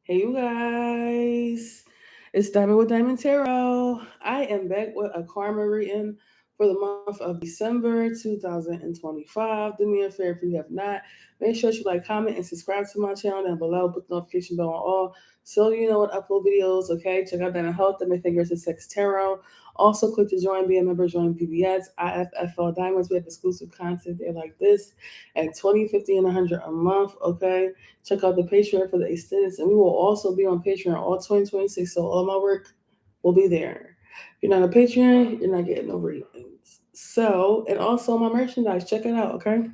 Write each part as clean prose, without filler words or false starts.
Hey, you guys. It's Diamond with Diamond Tarot. I am back with a karma reading for the month of December 2025. Do me a favor if you have not. Make sure you like, comment, and subscribe to my channel down below. Put the notification bell on all so you know when I upload videos, okay? Check out Diamond Health, Diamond Fingers, and Sex Tarot. Also, click to join, be a member, join PBS, IFFL Diamonds. We have exclusive content there like this at 20, 50, and 100 a month, okay? Check out the Patreon for the extendeds, and we will also be on Patreon all 2026. So all my work will be there. If you're not a Patreon, you're not getting no readings. So, and also my merchandise, check it out, okay?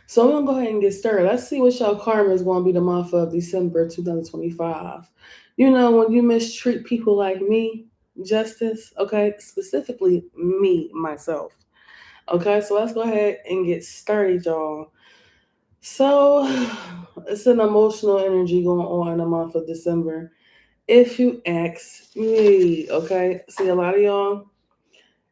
So we're gonna go ahead and get started. Let's see what y'all karma is gonna be the month of December 2025. You know, when you mistreat people like me, justice, okay, specifically me, myself. Okay, so let's go ahead and get started, y'all. So it's an emotional energy going on in the month of December. If you ask me, okay, see a lot of y'all,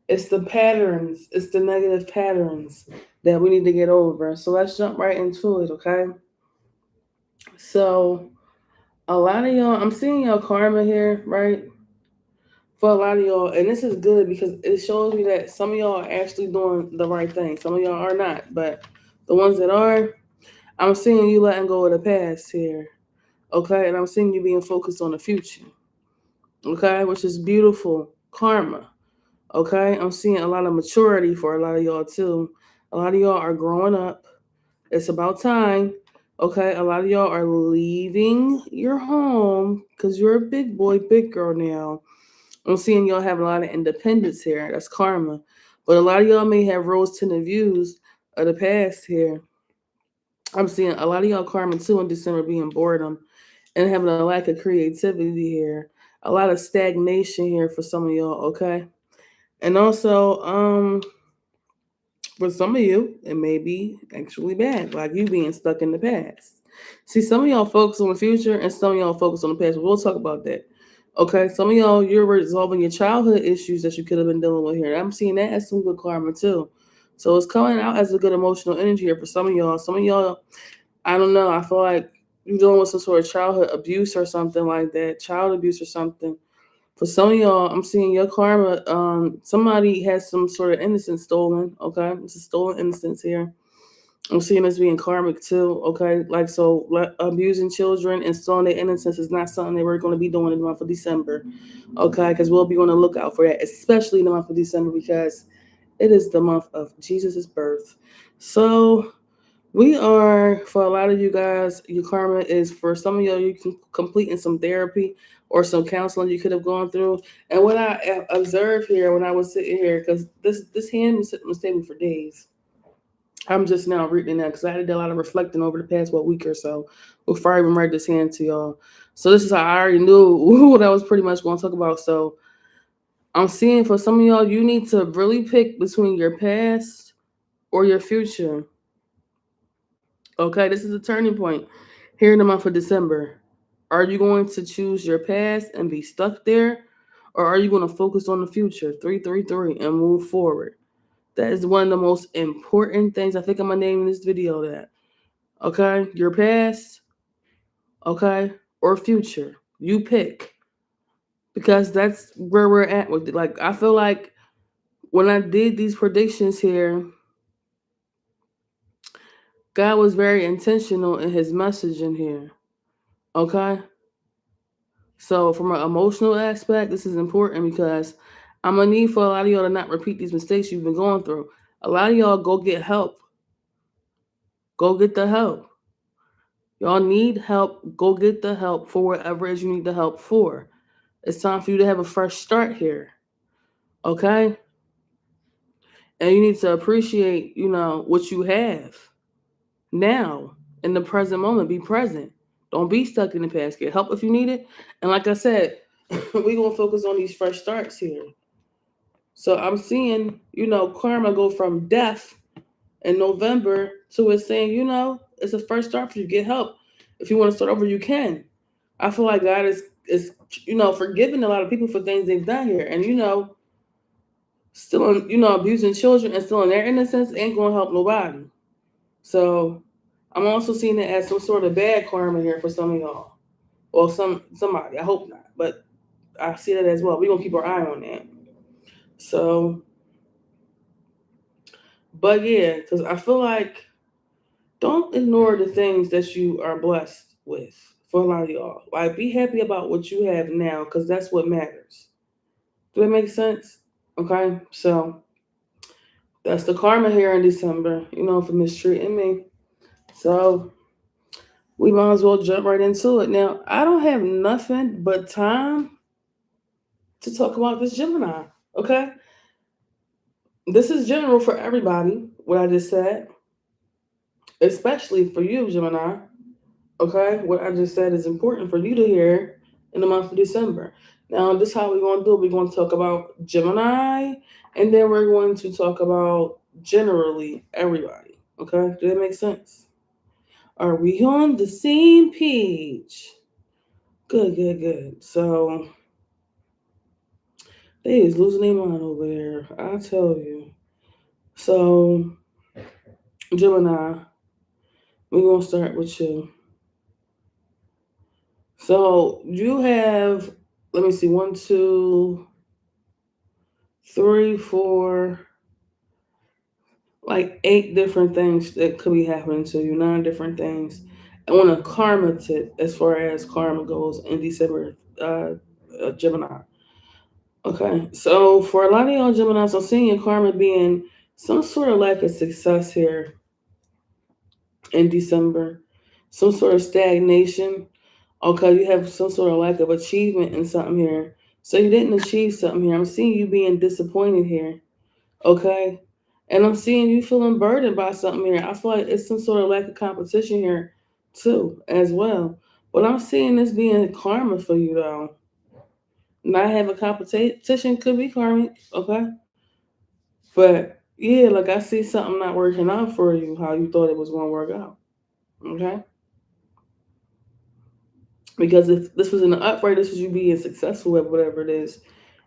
it's the patterns, it's the negative patterns that we need to get over. So let's jump right into it, okay? So a lot of y'all, I'm seeing y'all karma here, right? For a lot of y'all, and this is good because it shows me that some of y'all are actually doing the right thing. Some of y'all are not, but the ones that are, I'm seeing you letting go of the past here. Okay, and I'm seeing you being focused on the future. Okay, which is beautiful karma. Okay, I'm seeing a lot of maturity for a lot of y'all too. A lot of y'all are growing up. It's about time. Okay, a lot of y'all are leaving your home because you're a big boy, big girl now. I'm seeing y'all have a lot of independence here. That's karma. But a lot of y'all may have rose tinted views of the past here. I'm seeing a lot of y'all karma too in December being boredom and having a lack of creativity here. A lot of stagnation here for some of y'all, okay? And also, for some of you, it may be actually bad, like you being stuck in the past. See, some of y'all focus on the future and some of y'all focus on the past. But we'll talk about that. Okay, some of y'all, you're resolving your childhood issues that you could have been dealing with here. I'm seeing that as some good karma too. So it's coming out as a good emotional energy here for some of y'all. Some of y'all, I don't know, I feel like you're dealing with some sort of childhood abuse or something like that, child abuse or something. For some of y'all, I'm seeing your karma. Somebody has some sort of innocence stolen. Okay, it's a stolen innocence here. I'm seeing this being karmic too. Okay, like so, abusing children and stolen their innocence is not something that we're going to be doing in the month of December. Okay, because we'll be on the lookout for that, especially in the month of December because it is the month of Jesus' birth. So we are, for a lot of you guys, your karma is for some of you can completing some therapy or some counseling you could have gone through. And what I observed here when I was sitting here, because this hand was sitting on the table for days. I'm just now reading that because I had to do a lot of reflecting over the past week or so before I even read this hand to y'all. So this is how I already knew what I was pretty much going to talk about. So I'm seeing for some of y'all, you need to really pick between your past or your future. Okay, this is a turning point here in the month of December. Are you going to choose your past and be stuck there? Or are you going to focus on the future, 333, and move forward? That is one of the most important things. I think I'm going to name this video that. Okay, your past, okay, or future. You pick. Because that's where we're at with it. Like, I feel like when I did these predictions here, God was very intentional in his message in here. Okay? So, from an emotional aspect, this is important because I'm gonna need for a lot of y'all to not repeat these mistakes you've been going through. A lot of y'all go get help. Go get the help. Y'all need help. Go get the help for whatever it is you need the help for. It's time for you to have a fresh start here. Okay? And you need to appreciate, what you have now in the present moment. Be present. Don't be stuck in the past. Get help if you need it. And like I said, we're gonna focus on these fresh starts here. So I'm seeing, karma go from death in November to it saying, it's a first start for you. Get help. If you want to start over, you can. I feel like God is forgiving a lot of people for things they've done here. And still abusing children and still in their innocence ain't gonna help nobody. So I'm also seeing it as some sort of bad karma here for some of y'all. Or somebody. I hope not. But I see that as well. We're gonna keep our eye on that. So, but yeah, because I feel like don't ignore the things that you are blessed with for a lot of y'all. Like, be happy about what you have now, because that's what matters. Do that make sense? Okay, so that's the karma here in December, for mistreating me. So we might as well jump right into it. Now, I don't have nothing but time to talk about this Gemini. Okay, this is general for everybody, what I just said, especially for you, Gemini. Okay, what I just said is important for you to hear in the month of December. Now, this is how we're going to do it. We're going to talk about Gemini, and then we're going to talk about generally everybody. Okay, does that make sense? Are we on the same page? Good, good, good. So, they is losing their mind over there. I tell you. So, Gemini, we're going to start with you. So, you have, let me see, one, two, three, four, like 8 different things that could be happening to you, 9 different things. On a karma tip, as far as karma goes in December, Gemini. Okay, so for a lot of y'all Geminis, I'm seeing your karma being some sort of lack of success here in December, some sort of stagnation. Okay, you have some sort of lack of achievement in something here. So you didn't achieve something here. I'm seeing you being disappointed here. Okay. And I'm seeing you feeling burdened by something here. I feel like it's some sort of lack of competition here too, as well. But I'm seeing this being karma for you though. Not having competition could be karmic, okay? But yeah, like I see something not working out for you how you thought it was gonna work out. Okay? Because if this was in the upright, this is you being successful at whatever it is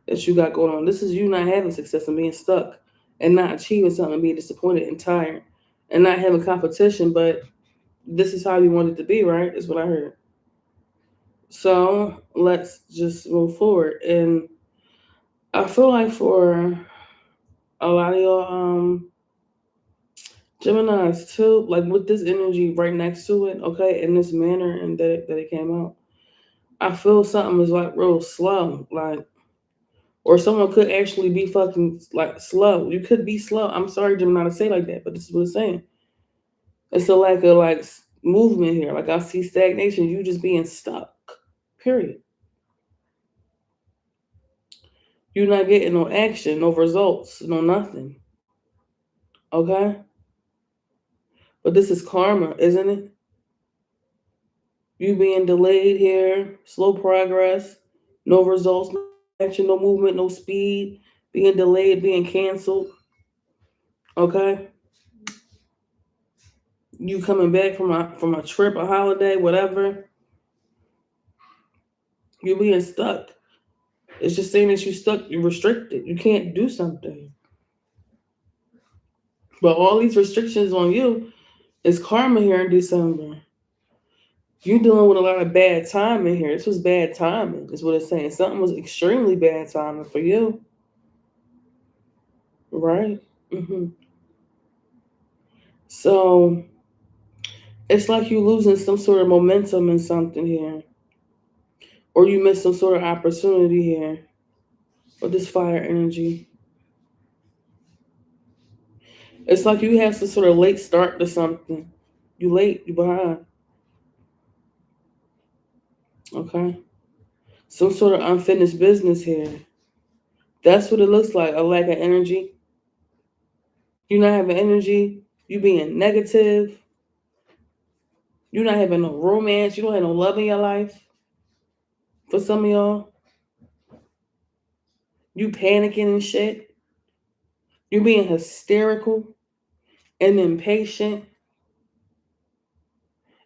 that you got going on. This is you not having success and being stuck and not achieving something, being disappointed and tired and not having competition, but this is how you want it to be, right? Is what I heard. So let's just move forward. And I feel like for a lot of y'all Gemini's too, like with this energy right next to it, okay, in this manner and that it came out, I feel something is like real slow, like, or someone could actually be fucking like slow. You could be slow. I'm sorry, Gemini, to say like that, but this is what it's saying. It's a lack of like movement here. Like I see stagnation. You just being stuck. Period. You're not getting no action, no results, no nothing. Okay? But this is karma, isn't it? You being delayed here, slow progress, no results, no action, no movement, no speed, being delayed, being canceled. Okay? You coming back from a trip, a holiday, whatever, you being stuck. It's just saying that you're stuck, you're restricted. You can't do something. But all these restrictions on you is karma here in December. You dealing with a lot of bad timing here. This was bad timing, is what it's saying. Something was extremely bad timing for you, right? hmm So it's like you losing some sort of momentum in something here, or you miss some sort of opportunity here with this fire energy. It's like you have some sort of late start to something. You late, you behind. Okay, some sort of unfinished business here. That's what it looks like. A lack of energy. You not having energy. You being negative. You not having no romance. You don't have no love in your life. For some of y'all, you panicking and shit. You being hysterical and impatient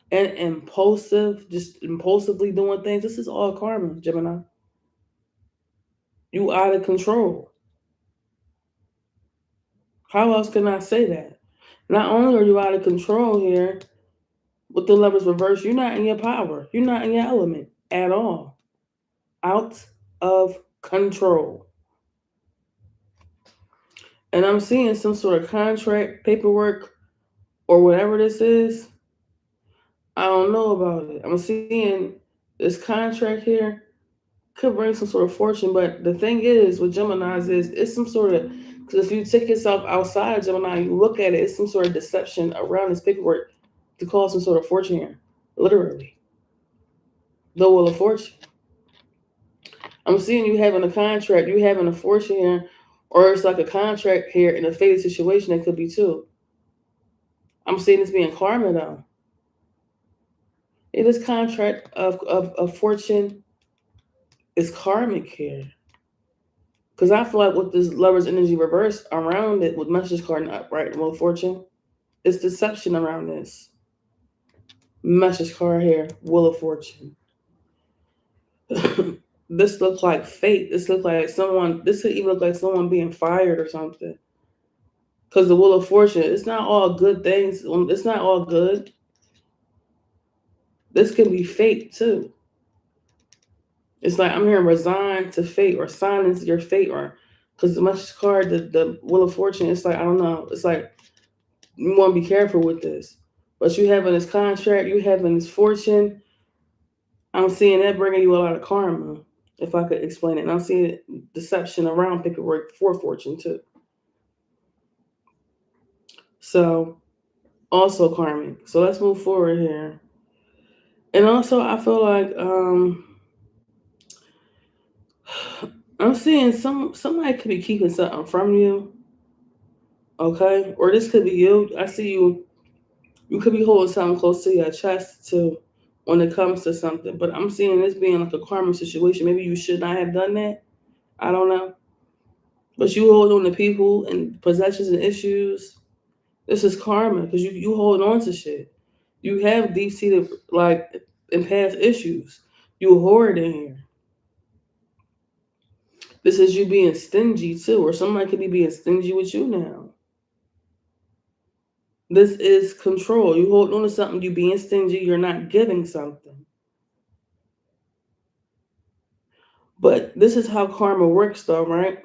and impulsive, just impulsively doing things. This is all karma, Gemini. You out of control. How else can I say that? Not only are you out of control here, with the levels reversed, you're not in your power. You're not in your element. at all. Out of control. And I'm seeing some sort of contract, paperwork, or whatever this is. I don't know about it. I'm seeing this contract here could bring some sort of fortune, but the thing is with Gemini's is it's some sort of, because if you take yourself outside of Gemini, you look at it, it's some sort of deception around this paperwork to cause some sort of fortune here. Literally. The Wheel of Fortune. I'm seeing you having a contract, you having a fortune here, or it's like a contract here in a faded situation that could be too. I'm seeing this being karma though. This contract of fortune is karmic here. Because I feel like with this lover's energy reversed around it with message card and upright and Wheel of Fortune, it's deception around this. Message card here, Wheel of Fortune. This looks like fate. This looks like someone, this could even look like someone being fired or something. Because the Wheel of Fortune, it's not all good things. It's not all good. This can be fate too. It's like I'm hearing resign to fate or silence your fate, or because the message card, the Wheel of Fortune, it's like, I don't know. It's like you want to be careful with this. But you having this contract, you having this fortune, I'm seeing that bringing you a lot of karma, if I could explain it. And I'm seeing deception around paperwork for fortune too. So also karmic. So let's move forward here. And also I feel like I'm seeing somebody could be keeping something from you. Okay? Or this could be you. I see you could be holding something close to your chest too when it comes to something. But I'm seeing this being like a karma situation. Maybe you should not have done that. I don't know. But you hold on to people and possessions and issues. This is karma because you hold on to shit. You have deep seated like in past issues. You hoard in here. This is you being stingy too, or somebody could be being stingy with you now. This is control. You hold on to something, you being stingy, you're not giving something. But this is how karma works though, right?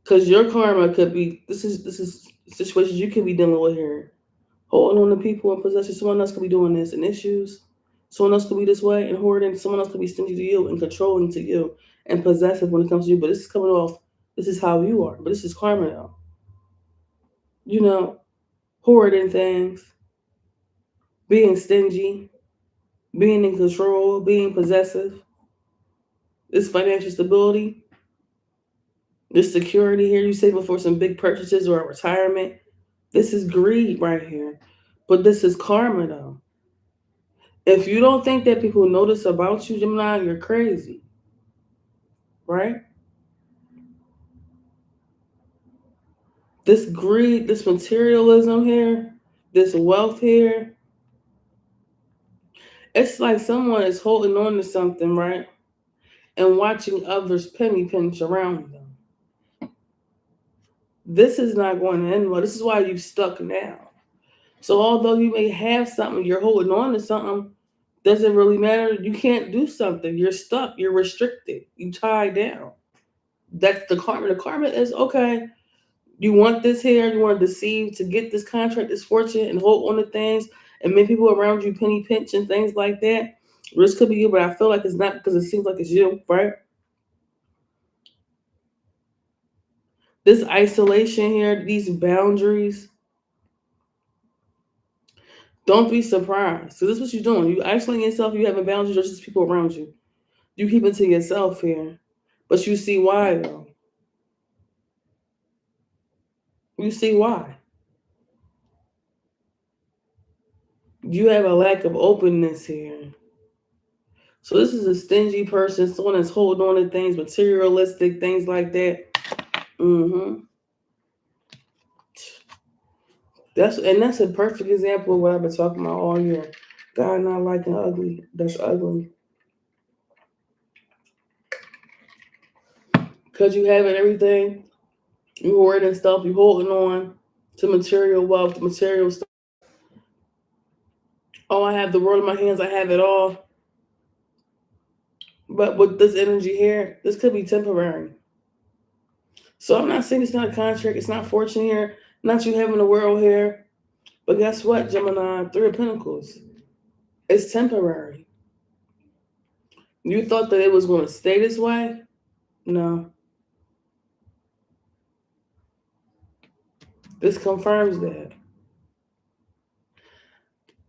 Because your karma could be this is situations you could be dealing with here. Holding on to people and possessions. Someone else could be doing this and issues. Someone else could be this way and hoarding. Someone else could be stingy to you and controlling to you and possessive when it comes to you. But this is coming off, this is how you are. But this is karma though. You know, hoarding things, being stingy, being in control, being possessive. This financial stability, this security here. You saving for some big purchases or a retirement. This is greed right here. But this is karma though. If you don't think that people notice about you, Gemini, you're crazy. Right? This greed, this materialism here, this wealth here, it's like someone is holding on to something, right? And watching others penny pinch around them. This is not going to end well. This is why you're stuck now. So although you may have something, you're holding on to something, doesn't really matter. You can't do something. You're stuck. You're restricted. You tied down. That's the karma. The karma is okay. You want this here, you want to deceive to get this contract, this fortune, and hold on to things and make people around you penny pinch and things like that. This could be you, but I feel like it's not because it seems like it's you, right? This isolation here, these boundaries. Don't be surprised. So this is what you're doing. You isolating yourself, you having boundaries, there's just people around you. You keep it to yourself here. But you see why though. You see why. You have a lack of openness here. So this is a stingy person, someone that's holding on to things, materialistic, things like that. That's a perfect example of what I've been talking about all year. God not liking ugly. That's ugly. Because you having everything, you hoarding stuff, you holding on to material wealth, material stuff. Oh, I have the world in my hands, I have it all. But with this energy here, this could be temporary. So I'm not saying it's not a contract, it's not fortune here, not you having the world here. But guess what, Gemini? Three of Pentacles. It's temporary. You thought that it was going to stay this way? No. This confirms that.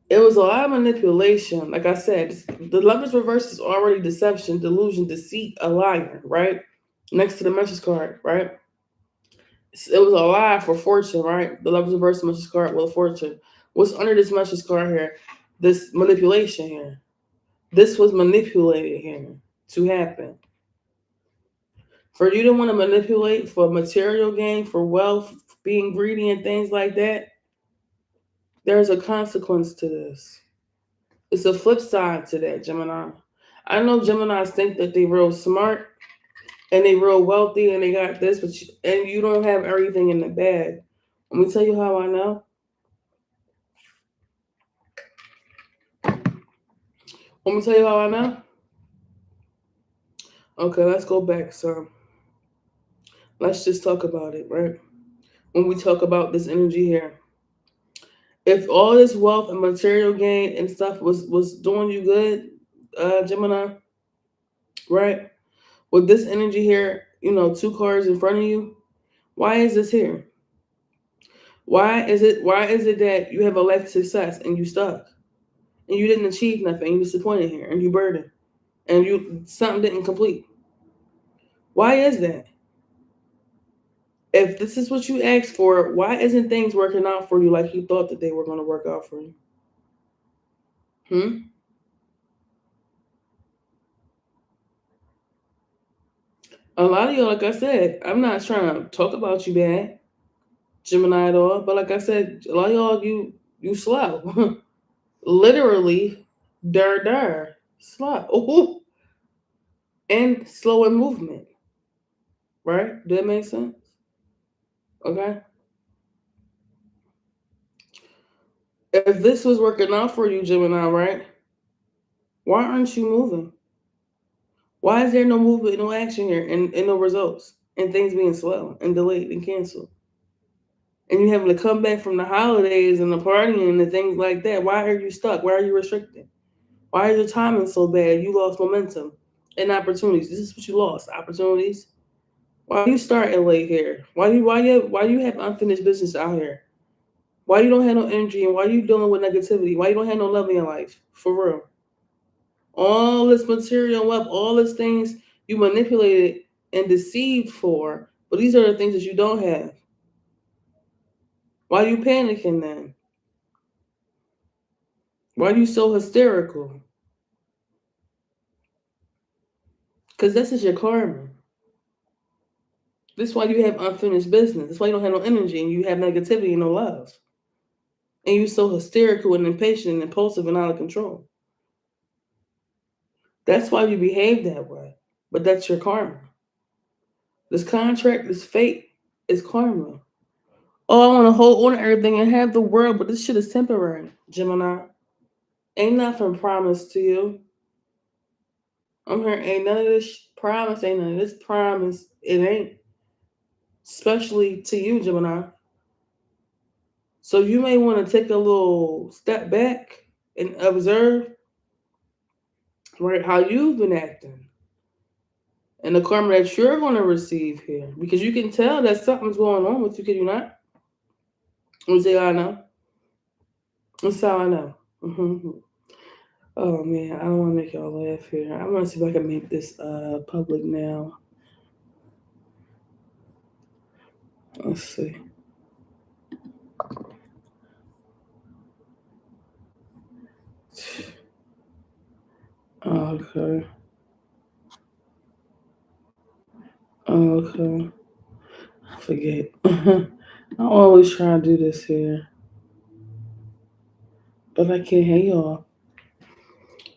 It was a lot of manipulation. Like I said, the Lovers reverse is already deception, delusion, deceit, a liar, right? Next to the message card, right? It was a lie for fortune, right? The Lovers reverse message card with fortune. What's under this message card here? This manipulation here. This was manipulated here to happen. For you to want to manipulate for material gain, for wealth, being greedy and things like that, there's a consequence to this. It's a flip side to that, Gemini. I know Geminis think that they real smart and they real wealthy and they got this, but you don't have everything in the bag. Let me tell you how I know. Let me tell you how I know. Okay, let's go back. So let's just talk about it, right? When we talk about this energy here, if all this wealth and material gain and stuff was doing you good, Gemini, right? With this energy here, you know, two cards in front of you, why is this here? Why is it that you have a lack of success and you stuck and you didn't achieve nothing, you disappointed here and you burdened and you something didn't complete? Why is that? If this is what you asked for, why isn't things working out for you like you thought that they were going to work out for you? A lot of y'all, like I said, I'm not trying to talk about you bad, Gemini at all, but like I said, a lot of y'all, you slow. Literally, slow. Ooh. And slow in movement. Right? Does that make sense? Okay. If this was working out for you, Gemini, right? Why aren't you moving? Why is there no movement, no action here, and no results, and things being slow and delayed and canceled? And you having to come back from the holidays and the partying and the things like that. Why are you stuck? Why are you restricted? Why is your timing so bad? You lost momentum and opportunities. This is what you lost. Opportunities. Why you starting late here? Why you have unfinished business out here? Why you don't have no energy and why you dealing with negativity? Why you don't have no love in your life? For real. All this material wealth, all these things you manipulated and deceived for, but these are the things that you don't have. Why you panicking then? Why are you so hysterical? Because this is your karma. This is why you have unfinished business. That's why you don't have no energy and you have negativity and no love. And you're so hysterical and impatient and impulsive and out of control. That's why you behave that way. But that's your karma. This contract, this fate is karma. Oh, I want to hold on to everything and have the world, but this shit is temporary, Gemini. Ain't nothing promised to you. I'm here, ain't none of this promise, ain't none of this promise. It ain't. Especially to you, Gemini. So you may want to take a little step back and observe, right, how you've been acting and the karma that you're going to receive here. Because you can tell that something's going on with you, can you not? You say, I know. That's how I know. Mm-hmm. Oh, man, I don't want to make y'all laugh here. I want to see if I can make this public now. Let's see. Okay. Okay. I forget. I always try to do this here, but I can't hear y'all.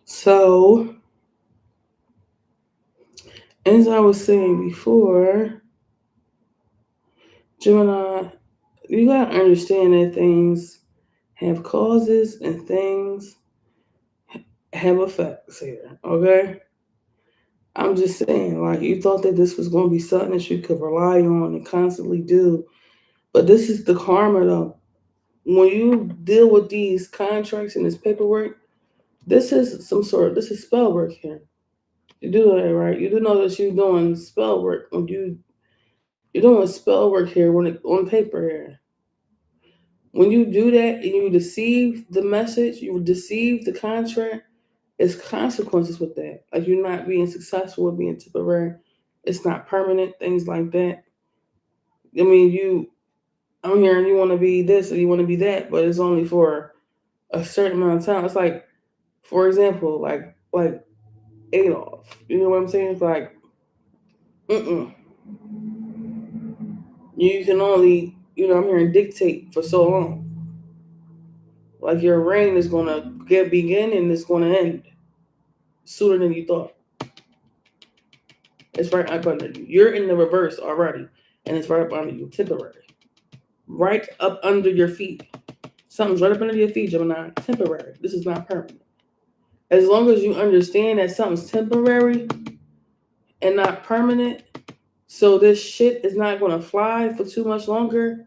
So, as I was saying before, Gemini, you gotta understand that things have causes and things have effects here, okay? I'm just saying, like, you thought that this was going to be something that you could rely on and constantly do. But this is the karma, though. When you deal with these contracts and this paperwork, this is spell work here. You do that, right? You do know that you're doing spell work when you're doing spell work here on paper here. When you do that and you deceive the message, you deceive the contract, it's consequences with that. Like you're not being successful with being temporary. It's not permanent, things like that. I mean, I'm hearing you want to be this or you want to be that, but it's only for a certain amount of time. It's like, for example, like Adolf. You know what I'm saying? It's like, mm-mm. You can only, I'm hearing dictate for so long. Like your reign is gonna get begin and it's gonna end sooner than you thought. It's right up under you. You're in the reverse already, and it's right up under you. Temporary. Right up under your feet. Something's right up under your feet, Gemini. Temporary. This is not permanent. As long as you understand that something's temporary and not permanent, so this shit is not gonna fly for too much longer,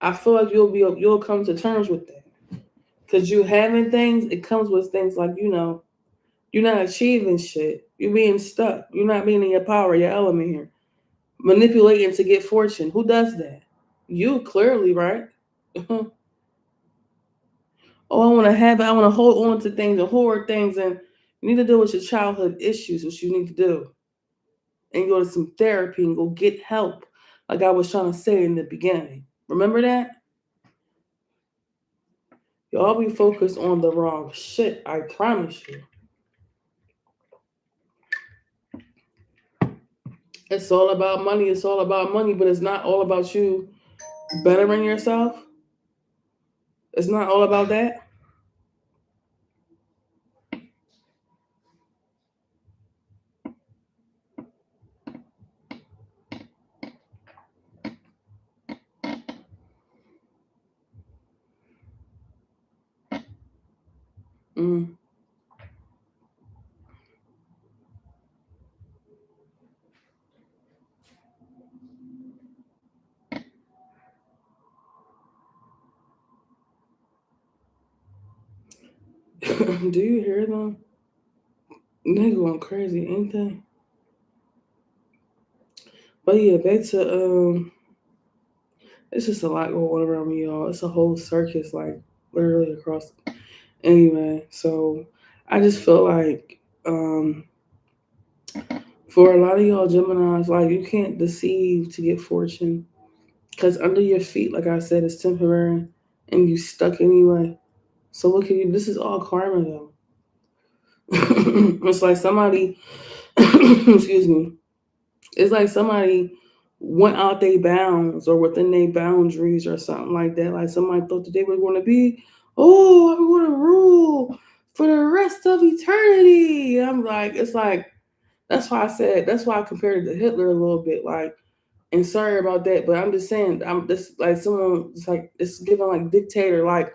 I feel like you'll come to terms with that. Cause you having things, it comes with things like, you're not achieving shit. You're being stuck. You're not being in your power, your element here. Manipulating to get fortune. Who does that? You clearly, right? Oh, I want to have it. I want to hold on to things and hoard things. And you need to deal with your childhood issues, which you need to do. And go to some therapy and go get help. Like I was trying to say in the beginning. Remember that? Y'all be focused on the wrong shit. I promise you. It's all about money. It's all about money, but it's not all about you bettering yourself. It's not all about that. Mm. Do you hear them? They going crazy, ain't they? But yeah, back to it's just a lot going on around me, y'all. It's a whole circus, like literally across. Anyway, so I just feel like for a lot of y'all Geminis, like you can't deceive to get fortune, because under your feet, like I said, it's temporary, and you stuck anyway. So what can you? This is all karma, though. It's like somebody, excuse me. It's like somebody went out their bounds or within their boundaries or something like that. Like somebody thought that they were going to be, oh, I'm going to rule for the rest of eternity. I'm like, it's like, that's why I compared it to Hitler a little bit. Like, and sorry about that, but I'm just saying, I'm just like someone, it's like, it's given like dictator, like,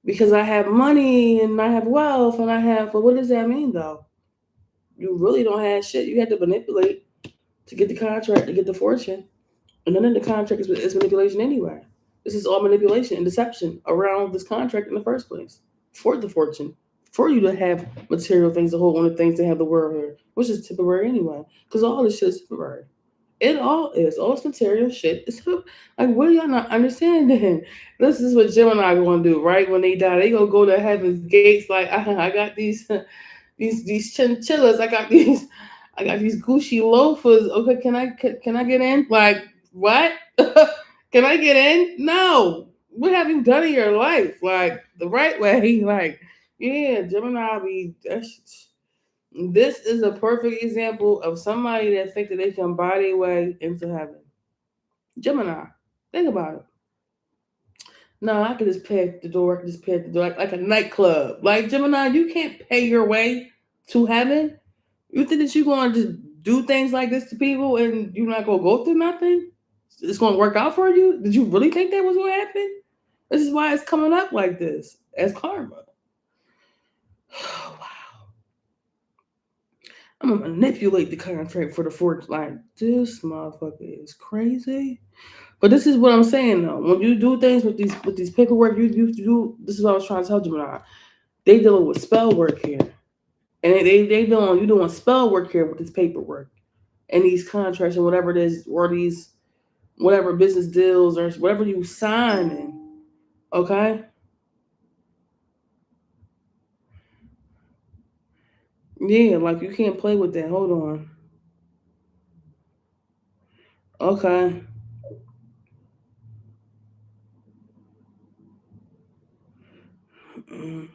because I have money and I have wealth and I have, but what does that mean though? You really don't have shit. You had to manipulate to get the contract, to get the fortune. And none of the contract is manipulation anyway. This is all manipulation and deception around this contract in the first place for the fortune, for you to have material things, to hold on to things, to have the world here, which is temporary anyway. Because all this shit is temporary. It all is. All this material shit is like, what are y'all not understanding? This is what Gemini gonna do, right? When they die, they gonna go to heaven's gates. Like, I got these chinchillas. I got these Gucci loafers. Okay, can I get in? Like, what? Can I get in? No. What have you done in your life? Like the right way. Like, yeah, Gemini be this is a perfect example of somebody that think that they can buy their way into heaven. Gemini. Think about it. No, I could just pay at the door, just pay at the door like a nightclub. Like Gemini, you can't pay your way to heaven. You think that you're going to just do things like this to people and you're not going to go through nothing? It's going to work out for you? Did you really think that was going to happen? This is why it's coming up like this as karma. Wow. I'm gonna manipulate the contract for the fourth. Like, this motherfucker is crazy. But this is what I'm saying though. When you do things with these paperwork, you do. This is what I was trying to tell Gemini. They dealing with spell work here, and they doing you doing spell work here with this paperwork and these contracts and whatever it is, or these whatever business deals or whatever you signing. Okay. Yeah, like you can't play with that. Hold on. Okay. Mm.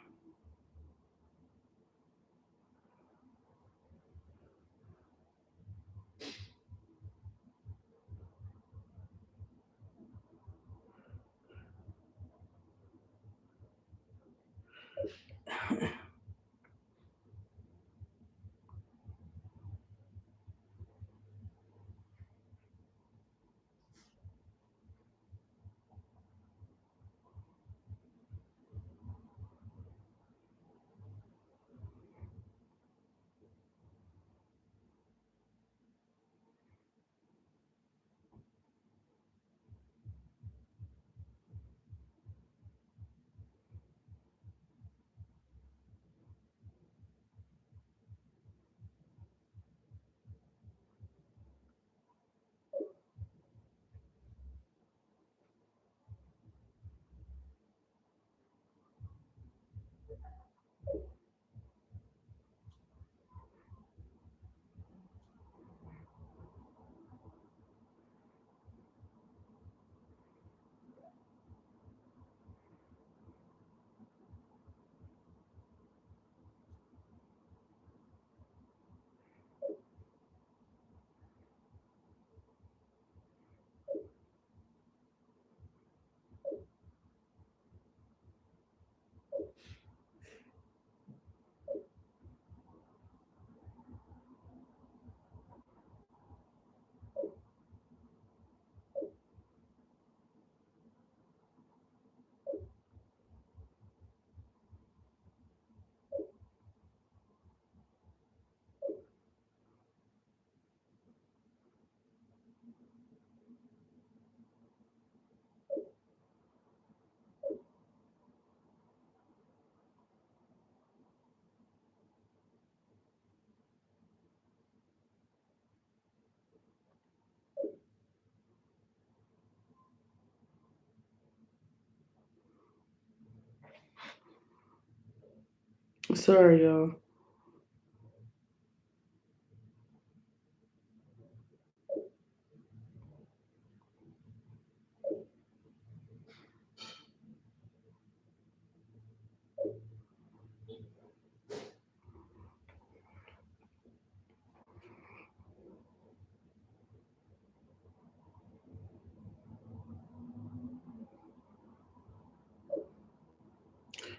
Sorry, y'all.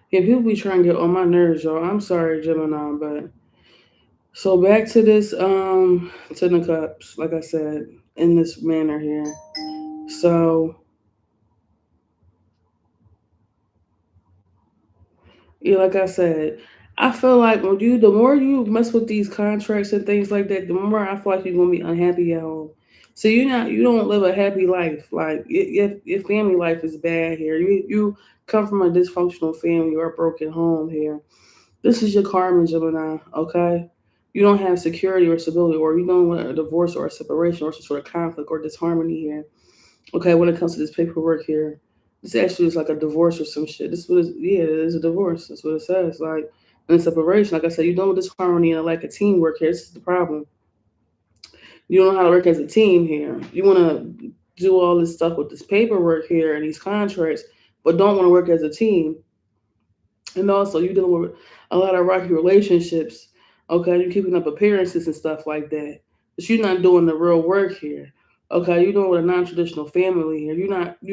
Yeah, people be trying to get on my nerves, y'all. I'm sorry, Gemini, but so back to this Ten of Cups, like I said, in this manner here. So yeah, like I said, I feel like when the more you mess with these contracts and things like that, the more I feel like you're gonna be unhappy at home. So you don't live a happy life. Like your family life is bad here. You come from a dysfunctional family or a broken home here. This is your karma, Gemini. Okay, you don't have security or stability, or you don't want a divorce or a separation or some sort of conflict or disharmony here. Okay, when it comes to this paperwork here, this actually is like a divorce or some shit. This was yeah, it is a divorce. That's what it says. Like in separation, like I said, you don't with disharmony and like a teamwork here. This is the problem. You don't know how to work as a team here. You want to do all this stuff with this paperwork here and these contracts, but don't want to work as a team. And also, you're dealing with a lot of rocky relationships. Okay, you're keeping up appearances and stuff like that. But you're not doing the real work here. Okay, you're doing with a non-traditional family here. You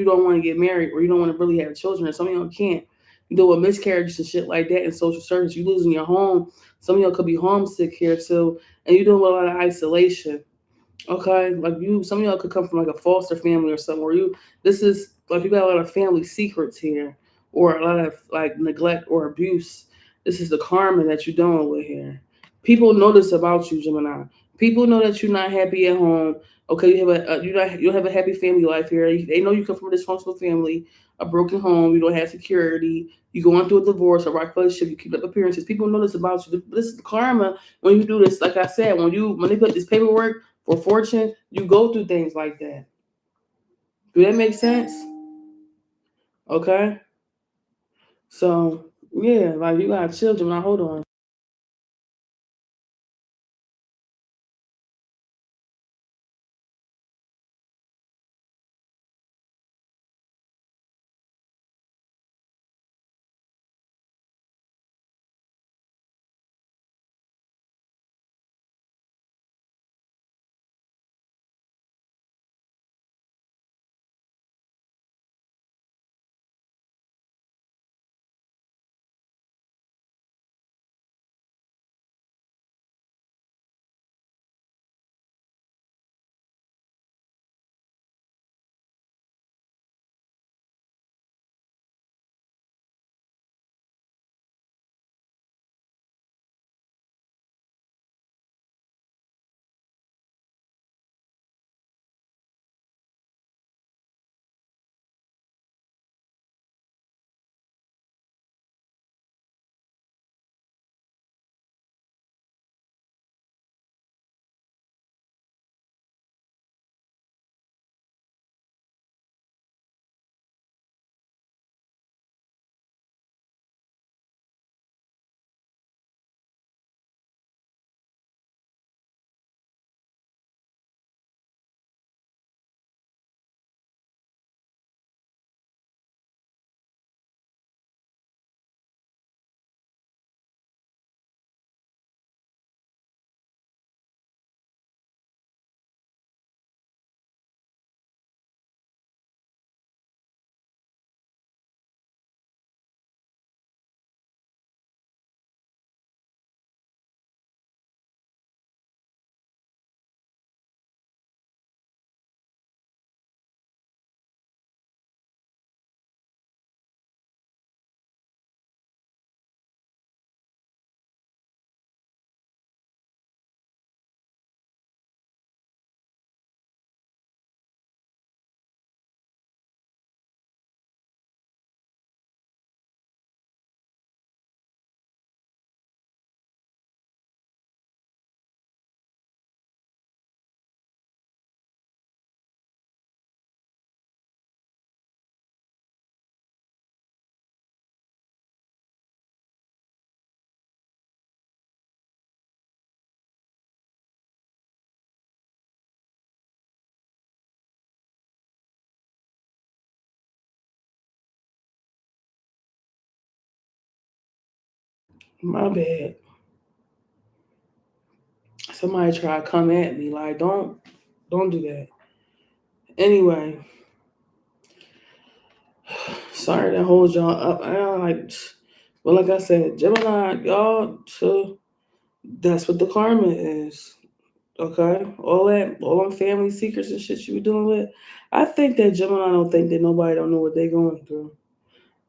don't want to get married or you don't want to really have children. Or some of y'all can't. You deal with miscarriages and shit like that in social service. You losing your home. Some of y'all could be homesick here too, and you're doing a lot of isolation. Okay, like some of y'all could come from like a foster family or something where this is like you got a lot of family secrets here, or a lot of like neglect or abuse. This is the karma that you're dealing with here. People know this about you, Gemini. People know that you're not happy at home. Okay, you don't have a happy family life here. They know you come from a dysfunctional family, a broken home. You don't have security. You going through a divorce, a rock relationship. You keep up appearances. People know this about you. This is karma. When you do this, like I said, when you manipulate this paperwork for fortune, you go through things like that. Do that make sense? Okay. So yeah, like you got children. Now hold on. My bad. Somebody try to come at me. Like, don't do that. Anyway, sorry to hold y'all up. Well, like I said, Gemini, y'all, so that's what the karma is. Okay, all them family secrets and shit you were dealing with. I think that Gemini don't think that nobody don't know what they going through.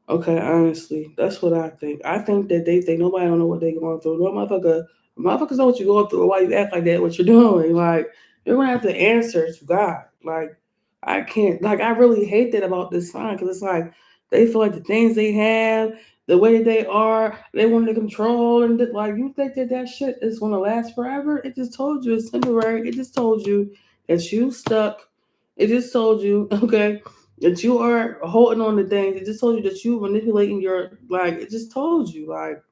Okay, honestly, that's what I think. I think that they think nobody don't know what they going through. No motherfuckers know what you're going through. Or why you act like that? What you're doing? Like you're gonna have to answer to God. Like I can't. Like I really hate that about this sign because it's like they feel like the things they have, the way they are, they want to control and like you think that that shit is gonna last forever. It just told you it's temporary. It just told you that you stuck. It just told you okay that you are holding on to things. It just told you that you manipulating your like. It just told you like,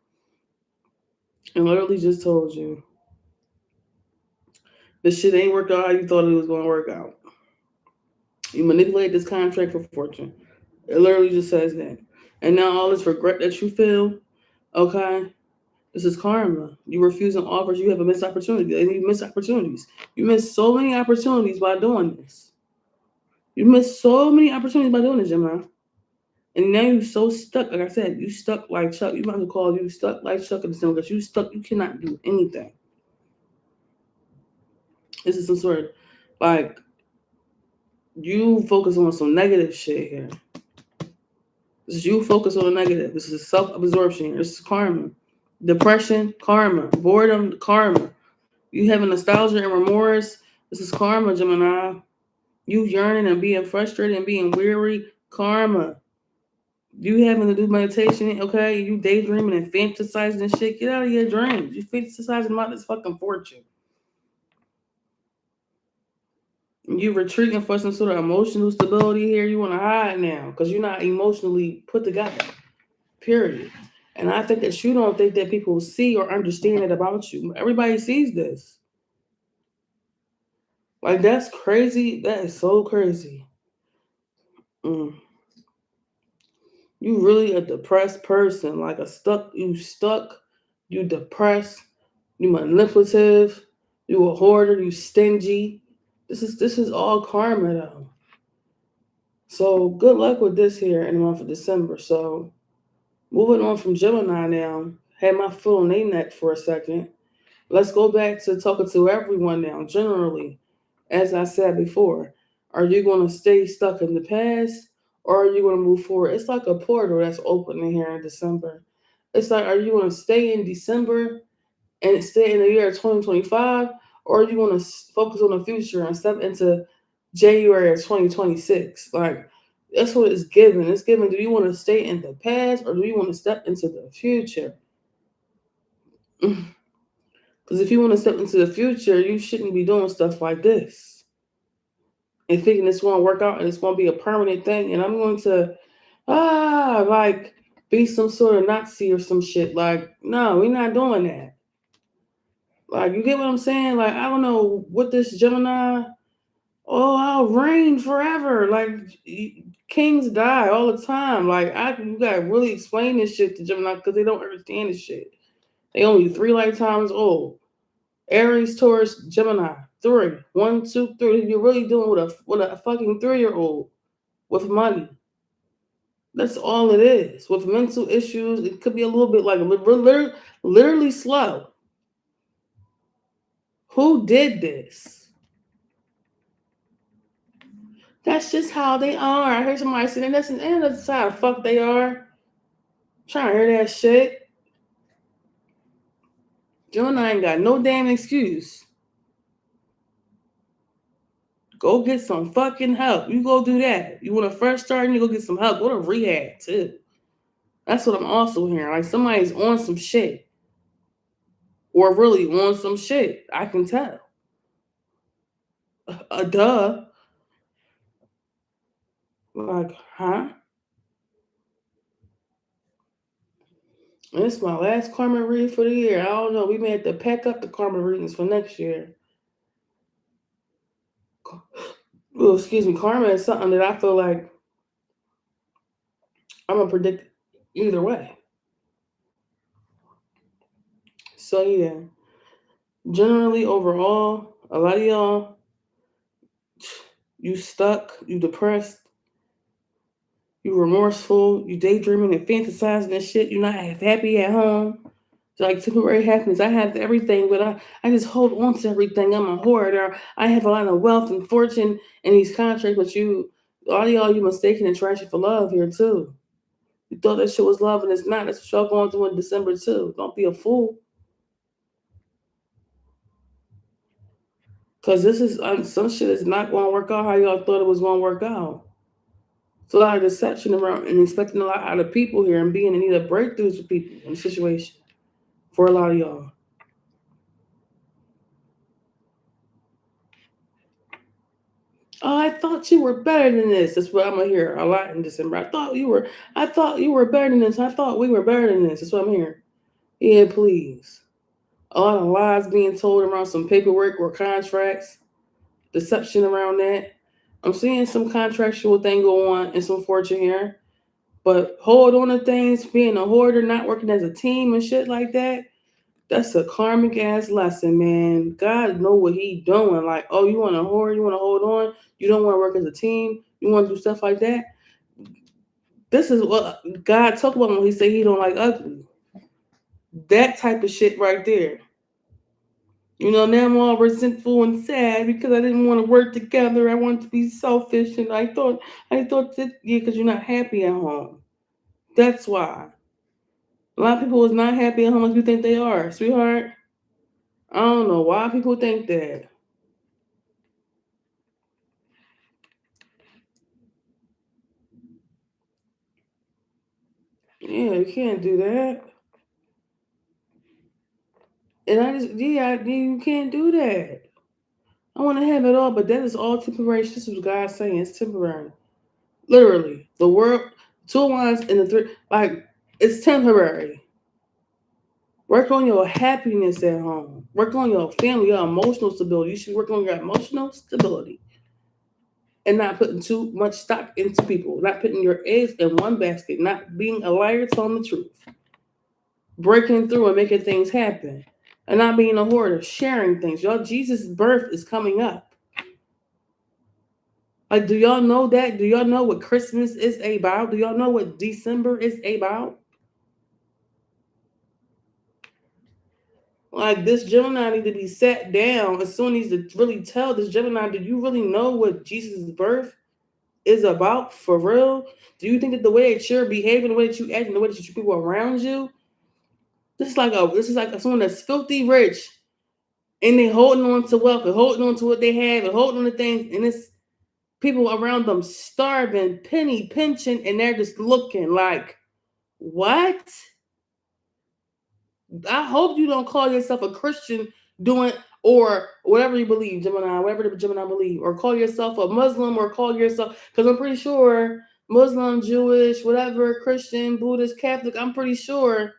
it literally just told you this shit ain't worked out how you thought it was going to work out. You manipulated this contract for fortune. It literally just says that. And now all this regret that you feel, okay, this is karma. You refusing offers. You have a missed opportunity. And you miss opportunities. You miss so many opportunities by doing this. You miss so many opportunities by doing this, Gemini. And now you're so stuck. Like I said, you stuck like Chuck. You might as well call you stuck like Chuck in the cinema because you stuck. You cannot do anything. This is some sort of like you focus on some negative shit here. This is you focus on the negative. This is self absorption. This is karma. Depression, karma. Boredom, karma. You having nostalgia and remorse, this is karma, Gemini. You yearning and being frustrated and being weary, karma. You having to do meditation, okay? You daydreaming and fantasizing and shit. Get out of your dreams. You fantasizing about this fucking fortune. You retreating for some sort of emotional stability here. You want to hide now because you're not emotionally put together. Period. And I think that you don't think that people see or understand it about you. Everybody sees this. Like, that's crazy. That is so crazy. Mm. You really a depressed person. Like you depressed, you manipulative, you a hoarder, you stingy. This is all karma though. So good luck with this here in the month of December. So moving on from Gemini now. Had my foot on their neck for a second. Let's go back to talking to everyone now, generally. As I said before, are you going to stay stuck in the past or are you going to move forward? It's like a portal that's opening here in December. It's like, are you going to stay in December and stay in the year 2025 or are you going to focus on the future and step into January of 2026? Like, that's what it's given. It's given, do you want to stay in the past or do you want to step into the future? Because if you want to step into the future, you shouldn't be doing stuff like this and thinking it's going to work out and it's going to be a permanent thing. And I'm going to, like, be some sort of Nazi or some shit. Like, no, we're not doing that. Like, you get what I'm saying? Like, I don't know what this Gemini, oh, I'll reign forever. Like, kings die all the time. Like, you got to really explain this shit to Gemini because they don't understand this shit. They only 3 lifetimes old. Aries, Taurus, Gemini. 3. 1, 2, 3. You're really dealing with a fucking 3-year-old with money. That's all it is. With mental issues, it could be a little bit like literally slow. Who did this? That's just how they are. I heard somebody saying that's how the fuck they are. I'm trying to hear that shit. Gemini ain't got no damn excuse. Go get some fucking help. You go do that. You want to fresh start and you go get some help. Go to rehab too. That's what I'm also hearing. Like somebody's on some shit. Or really on some shit. I can tell. Duh. Like, huh? This is my last karma reading for the year. I don't know. We may have to pack up the karma readings for next year. Oh, excuse me. Karma is something that I feel like I'm going to predict either way. So, yeah. Generally, overall, a lot of y'all, you stuck, you depressed, you remorseful, you daydreaming and fantasizing and shit. You're not happy at home. It's like temporary happiness. I have everything, but I just hold on to everything. I'm a hoarder. I have a lot of wealth and fortune in these contracts, but all of y'all, you mistaken and trashing for love here too. You thought that shit was love and it's not. That's what y'all going through in December too. Don't be a fool. Because this is some shit is not going to work out how y'all thought it was going to work out. It's a lot of deception around and expecting a lot out of people here and being in need of breakthroughs with people in the situation for a lot of y'all. Oh, I thought you were better than this. That's what I'm gonna hear a lot in December. I thought you were better than this. I thought we were better than this. That's what I'm hearing. Yeah, please. A lot of lies being told around some paperwork or contracts, deception around that. I'm seeing some contractual thing go on and some fortune here. But hold on to things, being a hoarder, not working as a team and shit like that. That's a karmic ass lesson, man. God know what he doing. Like, oh, you want to hoard, you want to hold on, you don't want to work as a team, you want to do stuff like that. This is what God talked about when he said he don't like ugly. That type of shit right there. You know, now I'm all resentful and sad because I didn't want to work together. I wanted to be selfish, and I thought that yeah, because you're not happy at home. That's why. A lot of people is not happy at how much you think they are, sweetheart. I don't know why people think that. Yeah, you can't do that. And you can't do that. I want to have it all, but that is all temporary. This is what God's saying. It's temporary. Literally. The world, two lines and the three, like, it's temporary. Work on your happiness at home. Work on your family, your emotional stability. You should work on your emotional stability and not putting too much stock into people, not putting your eggs in one basket, not being a liar, telling the truth, breaking through and making things happen, and not being a hoarder, sharing things. Y'all, Jesus' birth is coming up. Like, do y'all know that? Do y'all know what Christmas is about? Do y'all know what December is about? Like, this Gemini need to be sat down. As soon as to really tell this Gemini, do you really know what Jesus' birth is about for real? Do you think that the way that you're behaving, the way that you act, and the way that you treat people around you, this is like someone that's filthy rich and they holding on to wealth and holding on to what they have and holding on to things, and it's people around them starving, penny pinching, and they're just looking like, what? I hope you don't call yourself a Christian doing or whatever you believe, Gemini, whatever the Gemini believe, or call yourself a Muslim, or call yourself, because I'm pretty sure Muslim, Jewish, whatever, Christian, Buddhist, Catholic, I'm pretty sure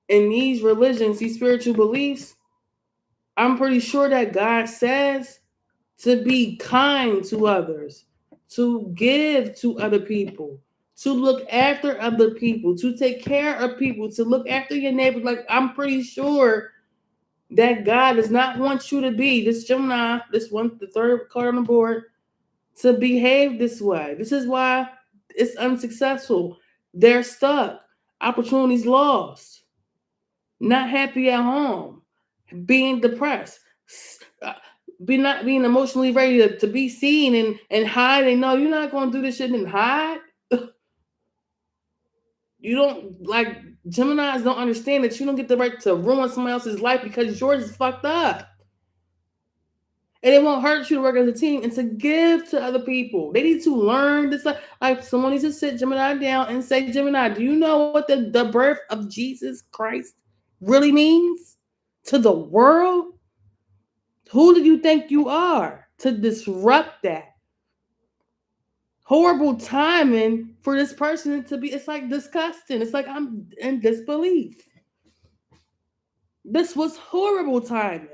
in these religions, these spiritual beliefs, I'm pretty sure that God says to be kind to others, to give to other people, to look after other people, to take care of people, to look after your neighbors. Like, I'm pretty sure that God does not want you to be this Gemini, this one, the third card on the board, to behave this way. This is why it's unsuccessful. They're stuck. Opportunities lost. Not happy at home. Being depressed. uh, not being emotionally ready to be seen and hide. And no, you're not going to do this shit and hide. You don't, like, Geminis don't understand that you don't get the right to ruin somebody else's life because yours is fucked up. And it won't hurt you to work as a team and to give to other people. They need to learn this. Like, someone needs to sit Gemini down and say, Gemini, do you know what the birth of Jesus Christ really means to the world? Who do you think you are to disrupt that? Horrible timing for this person to be, it's like disgusting. It's like I'm in disbelief. This was horrible timing.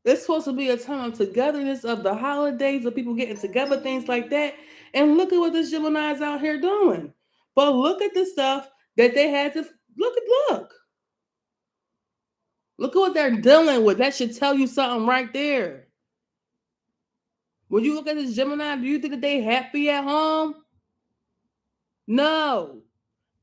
It's supposed to be a time of togetherness, of the holidays, of people getting together, things like that. And look at what this Gemini's out here doing. But look at the stuff that they had to look. Look at what they're dealing with. That should tell you something right there. When you look at this Gemini, do you think that they happy at home? No.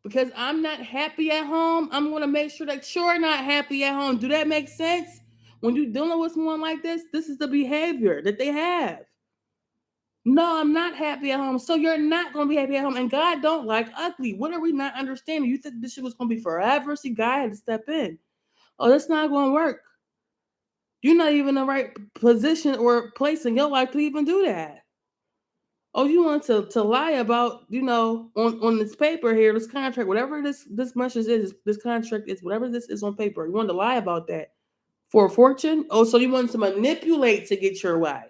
Because I'm not happy at home, I'm going to make sure that you're not happy at home. Do that make sense? When you're dealing with someone like this is the behavior that they have. No, I'm not happy at home. So you're not going to be happy at home. And God don't like ugly. What are we not understanding? You think this shit was going to be forever? See, God had to step in. Oh, that's not going to work. You're not even in the right position or place in your life to even do that. Oh, you want to lie about, on this paper here, this contract, whatever this much is, this contract is, whatever this is on paper. You want to lie about that for a fortune? Oh, so you want to manipulate to get your way.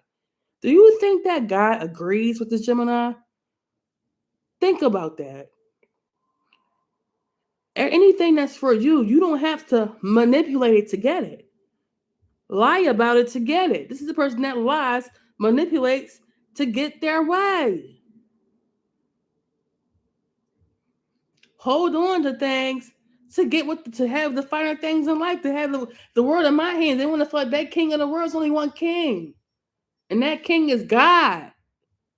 Do you think that God agrees with this Gemini? Think about that. Anything that's for you, you don't have to manipulate it to get it. Lie about it to get it. This is the person that lies, manipulates to get their way. Hold on to things to get to have the finer things in life, to have the world in my hands. They want to feel like that king of the world is only one king. And that king is God.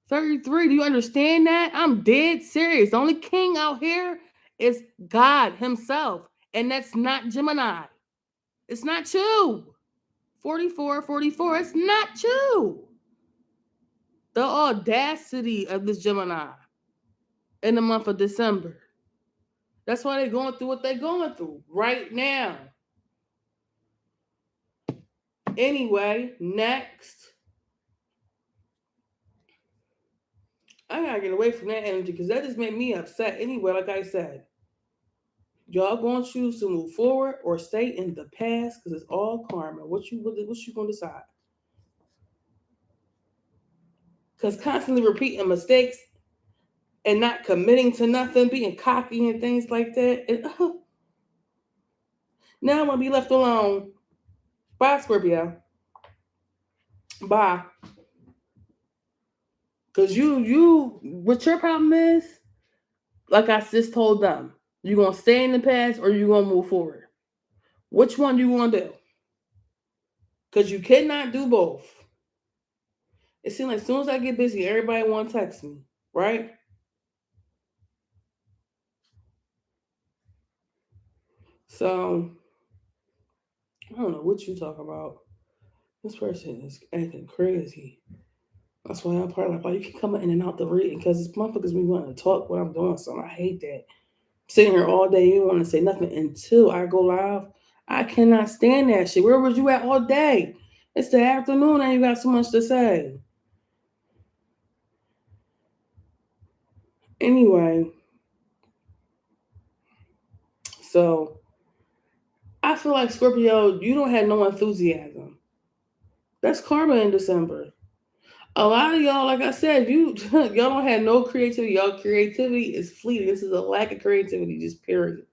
33, do you understand that? I'm dead serious. The only king out here is God himself. And that's not Gemini. It's not you. 44, it's not you. The audacity of this Gemini in the month of December. That's why they're going through what they're going through right now. Anyway, next. I gotta get away from that energy because that just made me upset. Anyway, like I said, y'all gonna choose to move forward or stay in the past because it's all karma. What you gonna decide? Because constantly repeating mistakes and not committing to nothing, being cocky and things like that. Now I want to be left alone. Bye, Scorpio. Bye. Because what your problem is, like I just told them, you going to stay in the past or you going to move forward? Which one you want to do? Because you cannot do both. It seems like as soon as I get busy, everybody want to text me, right? So, I don't know what you talk about. This person is acting crazy. That's why I'm probably like, why you keep coming in and out the reading? Because it's motherfuckers me wanting to talk when I'm doing something. I hate that. Sitting here all day, you want to say nothing until I go live. I cannot stand that shit. Where was you at all day? It's the afternoon and you got so much to say. Anyway, so I feel like Scorpio, you don't have no enthusiasm. That's karma in December. A lot of y'all, like I said, y'all don't have no creativity. Y'all creativity is fleeting. This is a lack of creativity, just period.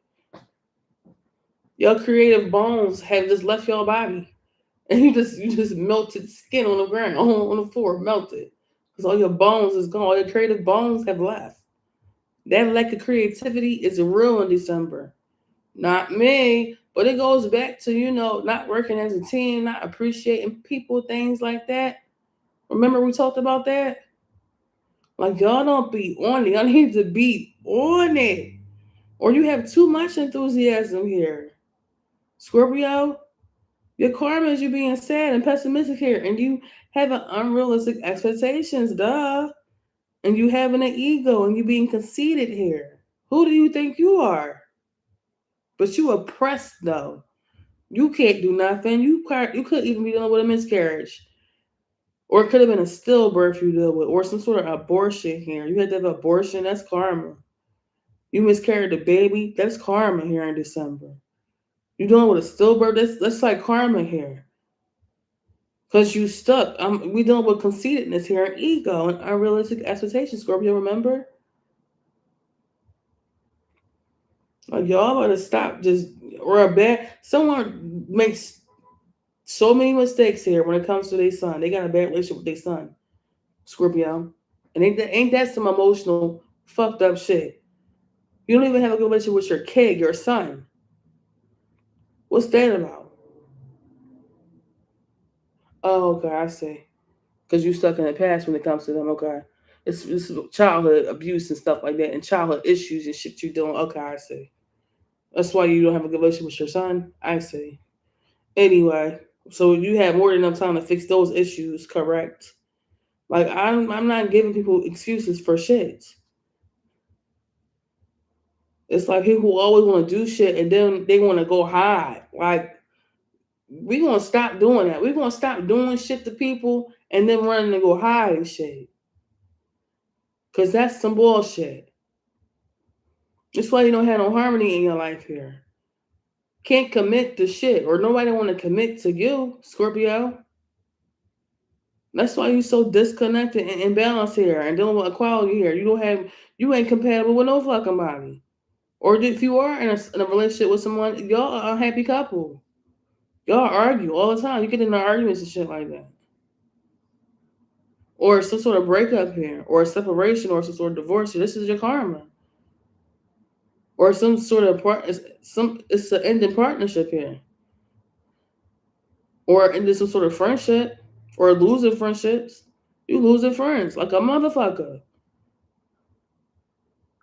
Your creative bones have just left your body, and you just melted skin on the ground, on the floor, melted, because all your bones is gone. All your creative bones have left. That lack of creativity is real in December. Not me, but it goes back to not working as a team, not appreciating people, things like that. Remember we talked about that? Like y'all don't be on it. Y'all need to be on it, or you have too much enthusiasm here, Scorpio. Your karma is you being sad and pessimistic here, and you having unrealistic expectations, duh. And you having an ego, and you being conceited here. Who do you think you are? But you oppressed though. You can't do nothing. You could even be dealing with a miscarriage, or it could have been a stillbirth you deal with, or some sort of abortion here. You had to have an abortion. That's karma. You miscarried a baby. That's karma here in December. You dealing with a stillbirth. That's like karma here. Because you stuck. We dealing with conceitedness here, and ego, and unrealistic expectations. Scorpio, remember? Like y'all gotta stop just or a bad. Someone makes so many mistakes here when it comes to their son. They got a bad relationship with their son, Scorpio, and ain't that some emotional fucked up shit? You don't even have a good relationship with your kid, your son. What's that about? Oh, okay, I see. Because you stuck in the past when it comes to them. Okay, it's childhood abuse and stuff like that, and childhood issues and shit you doing. Okay, I see. That's why you don't have a good relationship with your son. I see. Anyway, so you had more than enough time to fix those issues, correct? Like I'm not giving people excuses for shit. It's like people always want to do shit and then they want to go hide. Like we gonna stop doing that. We gonna stop doing shit to people and then running and go hide and shit. Cause that's some bullshit. That's why you don't have no harmony in your life here. Can't commit to shit, or nobody want to commit to you, Scorpio. That's why you so disconnected and imbalanced here and dealing with equality here. You ain't compatible with no fucking body. Or if you are in a relationship with someone, y'all are a happy couple. Y'all argue all the time. You get into arguments and shit like that. Or some sort of breakup here, or a separation, or some sort of divorce. This is your karma. Or some sort of it's an ending partnership here. Or into some sort of friendship. Or losing friendships. You losing friends like a motherfucker.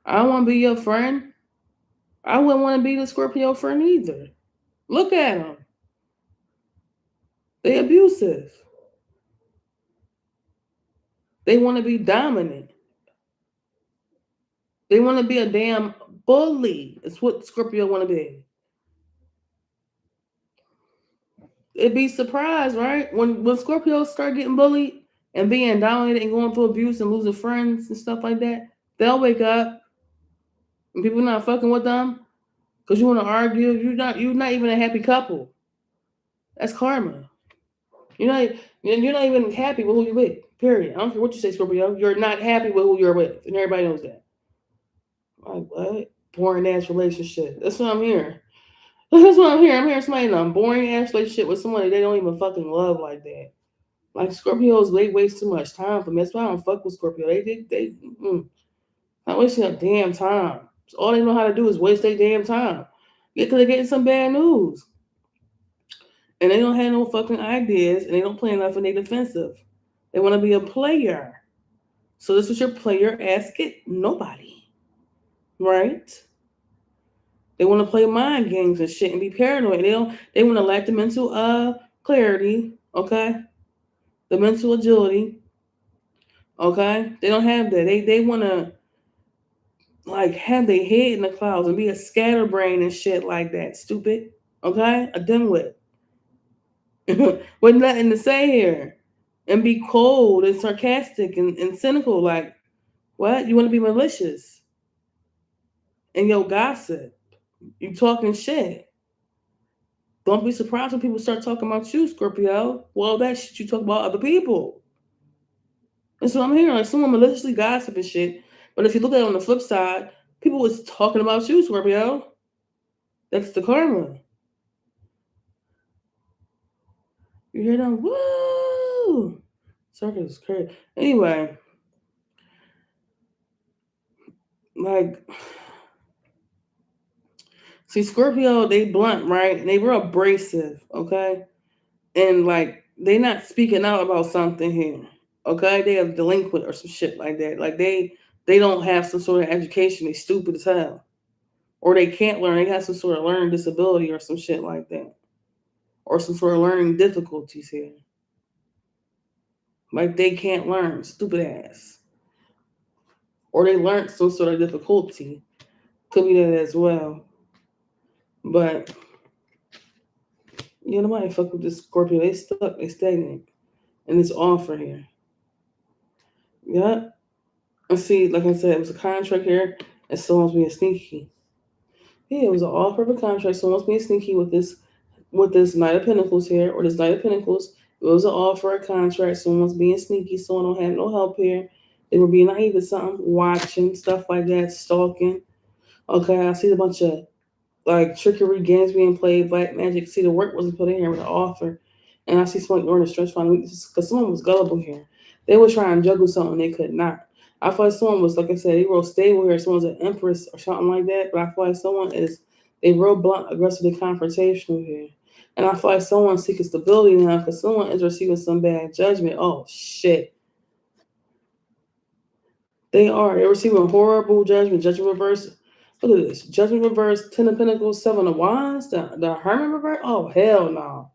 I don't want to be your friend. I wouldn't want to be the Scorpio friend either. Look at them. They abusive. They want to be dominant. They want to be a damn bully. It's what Scorpio want to be. It'd be surprised, right? When Scorpios start getting bullied and being dominated and going through abuse and losing friends and stuff like that, they'll wake up and people not fucking with them because you want to argue. You're not even a happy couple. That's karma. You're not even happy with who you're with. Period. I don't care what you say, Scorpio. You're not happy with who you're with, and everybody knows that. Like what? Boring ass relationship. That's what I'm hearing. That's what I'm hearing. I'm hearing somebody in a boring ass relationship with somebody they don't even fucking love like that. Like Scorpios, they waste too much time for me. That's why I don't fuck with Scorpio. They not wasting their damn time. So all they know how to do is waste their damn time. Yeah, because they're getting some bad news. And they don't have no fucking ideas and they don't play enough and they defensive. They want to be a player. So this is your player ass get nobody. Right? They want to play mind games and shit and be paranoid. They want to lack the mental clarity, okay? The mental agility. Okay? They don't have that. They want to like have their head in the clouds and be a scatterbrain and shit like that. Stupid. Okay? A dimwit. With nothing to say here. And be cold and sarcastic and cynical. Like, what? You want to be malicious. And yo gossip. You talking shit. Don't be surprised when people start talking about you, Scorpio. Well, that shit you talk about other people. And so I'm hearing like someone maliciously gossip and shit. But if you look at it on the flip side, people was talking about you, Scorpio. That's the karma. You hear them? Woo! Circus is crazy. Anyway, like, see, Scorpio, they blunt, right? And they real abrasive, okay? And like, they not speaking out about something here, okay? They are delinquent or some shit like that. Like they don't have some sort of education. They stupid as hell, or they can't learn. They have some sort of learning disability or some shit like that, or some sort of learning difficulties here. Like they can't learn, stupid ass, or they learned some sort of difficulty. Could be that as well. But you know, nobody fuck with this Scorpio. They stuck. They stagnant, and it's offer here. Yeah. And see, like I said, it was a contract here, and someone's being sneaky. Yeah, it was an offer of a contract. Someone's being sneaky with this Knight of Pentacles here, or this Knight of Pentacles. It was an offer of a contract. Someone's being sneaky. Someone don't have no help here. They were being naive to something, watching stuff like that, stalking. Okay, I see a bunch of like trickery games being played, black magic. See, the work wasn't put in here with the offer, and I see someone ignoring the strength, finding weaknesses because someone was gullible here. They were trying to juggle something they could not. I feel like someone was, like I said, they real stable here. Someone's an empress or something like that, but I feel like someone is they real blunt, aggressively confrontational here, and I feel like someone's seeking stability now because someone is receiving some bad judgment. Oh shit. They're receiving horrible judgment. Judgment reverse. Look at this. Judgment reverse, Ten of Pentacles, Seven of Wands, the Hermit reverse. Oh, hell no.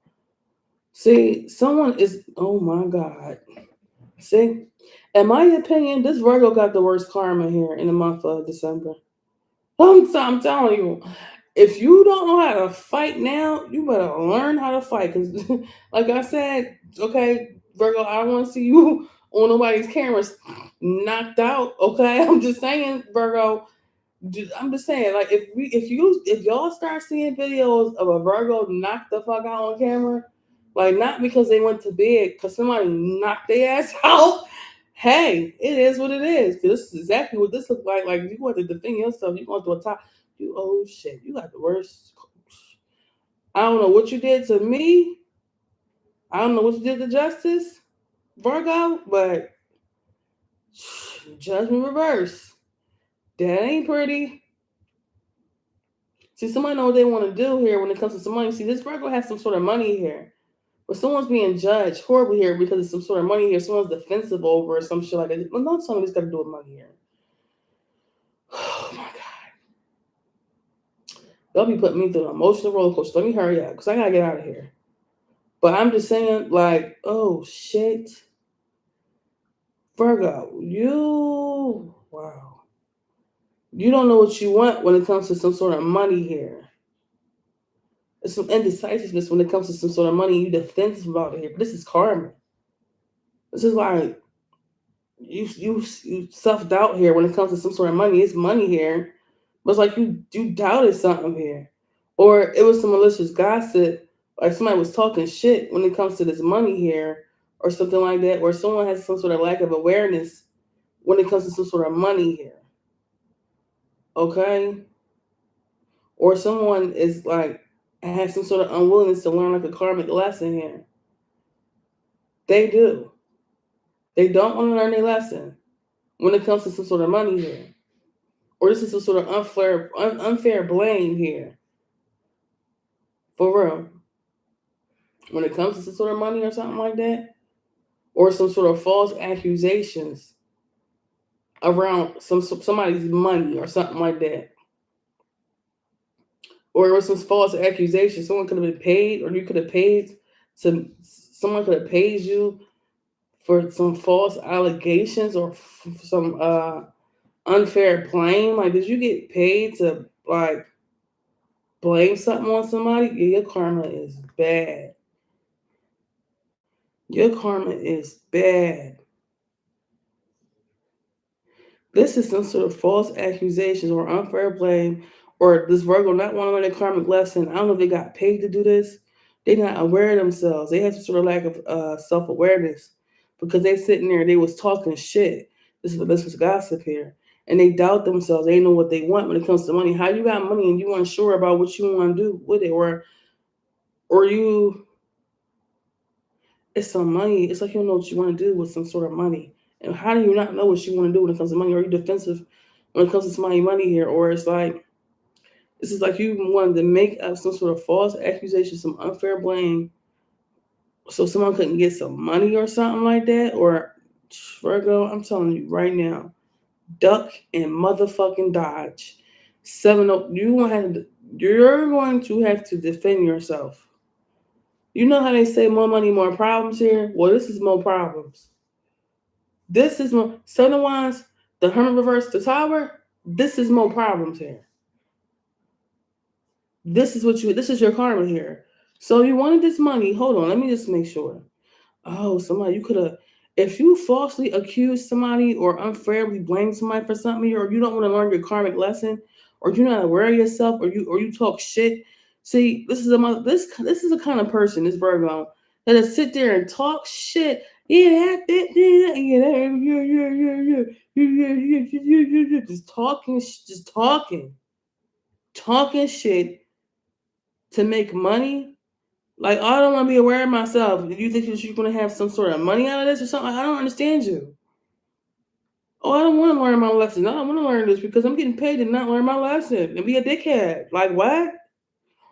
See, someone is, oh my God. See, in my opinion, this Virgo got the worst karma here in the month of December. I'm telling you, if you don't know how to fight now, you better learn how to fight. Because, like I said, okay, Virgo, I don't want to see you on nobody's cameras knocked out. Okay, I'm just saying, Virgo. I'm just saying, like, if y'all start seeing videos of a Virgo knock the fuck out on camera, like not because they went to bed, because somebody knocked their ass out. Hey, it is what it is. Because this is exactly what this looks like. Like you want to defend yourself, you going through a top. You oh shit, you got the worst. I don't know what you did to me. I don't know what you did to Justice, Virgo, but judgment reverse. That ain't pretty. See, somebody know what they want to do here when it comes to some money. See, this Virgo has some sort of money here. But someone's being judged horribly here because of some sort of money here. Someone's defensive over or some shit like that. Well, not something that's got to do with money here. Oh my God. They'll be putting me through an emotional roller coaster. Let me hurry up because I got to get out of here. But I'm just saying, like, oh shit. Virgo, wow. You don't know what you want when it comes to some sort of money here. There's some indecisiveness when it comes to some sort of money. You defensive about it here. But this is karma. This is like you self-doubt here when it comes to some sort of money. It's money here. But it's like you doubted something here. Or it was some malicious gossip, like somebody was talking shit when it comes to this money here, or something like that, or someone has some sort of lack of awareness when it comes to some sort of money here. Okay? Or someone is like has some sort of unwillingness to learn like a karmic lesson here. They do. They don't want to learn their lesson when it comes to some sort of money here. Or this is some sort of unfair blame here. For real. When it comes to some sort of money or something like that. Or some sort of false accusations around somebody's money or something like that. Or it was some false accusations. Someone could have been paid, or you could have paid someone could have paid you for some false allegations or some unfair blame. Like, did you get paid to like blame something on somebody? Yeah, your karma is bad. Your karma is bad. This is some sort of false accusations or unfair blame, or this Virgo not want to learn a karmic lesson. I don't know if they got paid to do this. They're not aware of themselves. They have some sort of lack of self-awareness because they sitting there, they was talking shit. This is gossip here. And they doubt themselves. They know what they want when it comes to money. How you got money and you unsure about what you want to do with it, or you it's some money. It's like you don't know what you want to do with some sort of money. And how do you not know what you want to do when it comes to money? Are you defensive when it comes to somebody money here? Or it's like this is like you wanted to make up some sort of false accusation, some unfair blame, so someone couldn't get some money or something like that. Or Virgo, I'm telling you right now, duck and motherfucking dodge. 7-0. You're going to have to defend yourself. You know how they say more money, more problems here? Well, this is more problems. This is more 7 Wands, the Hermit reverse, the Tower. This is more problems here. This is your karma here. So you wanted this money. Hold on, let me just make sure. Oh, somebody, you could have, if you falsely accuse somebody or unfairly blame somebody for something, or you don't want to learn your karmic lesson, or you're not aware of yourself, or you talk shit. See, this is a kind of person, this Virgo, that'll sit there and talk shit. Yeah, just talking shit to make money. Like, I don't want to be aware of myself. Do you think that you're going to have some sort of money out of this or something? I don't understand you. Oh, I don't want to learn my lesson. I don't want to learn this because I'm getting paid to not learn my lesson and be a dickhead. Like, what?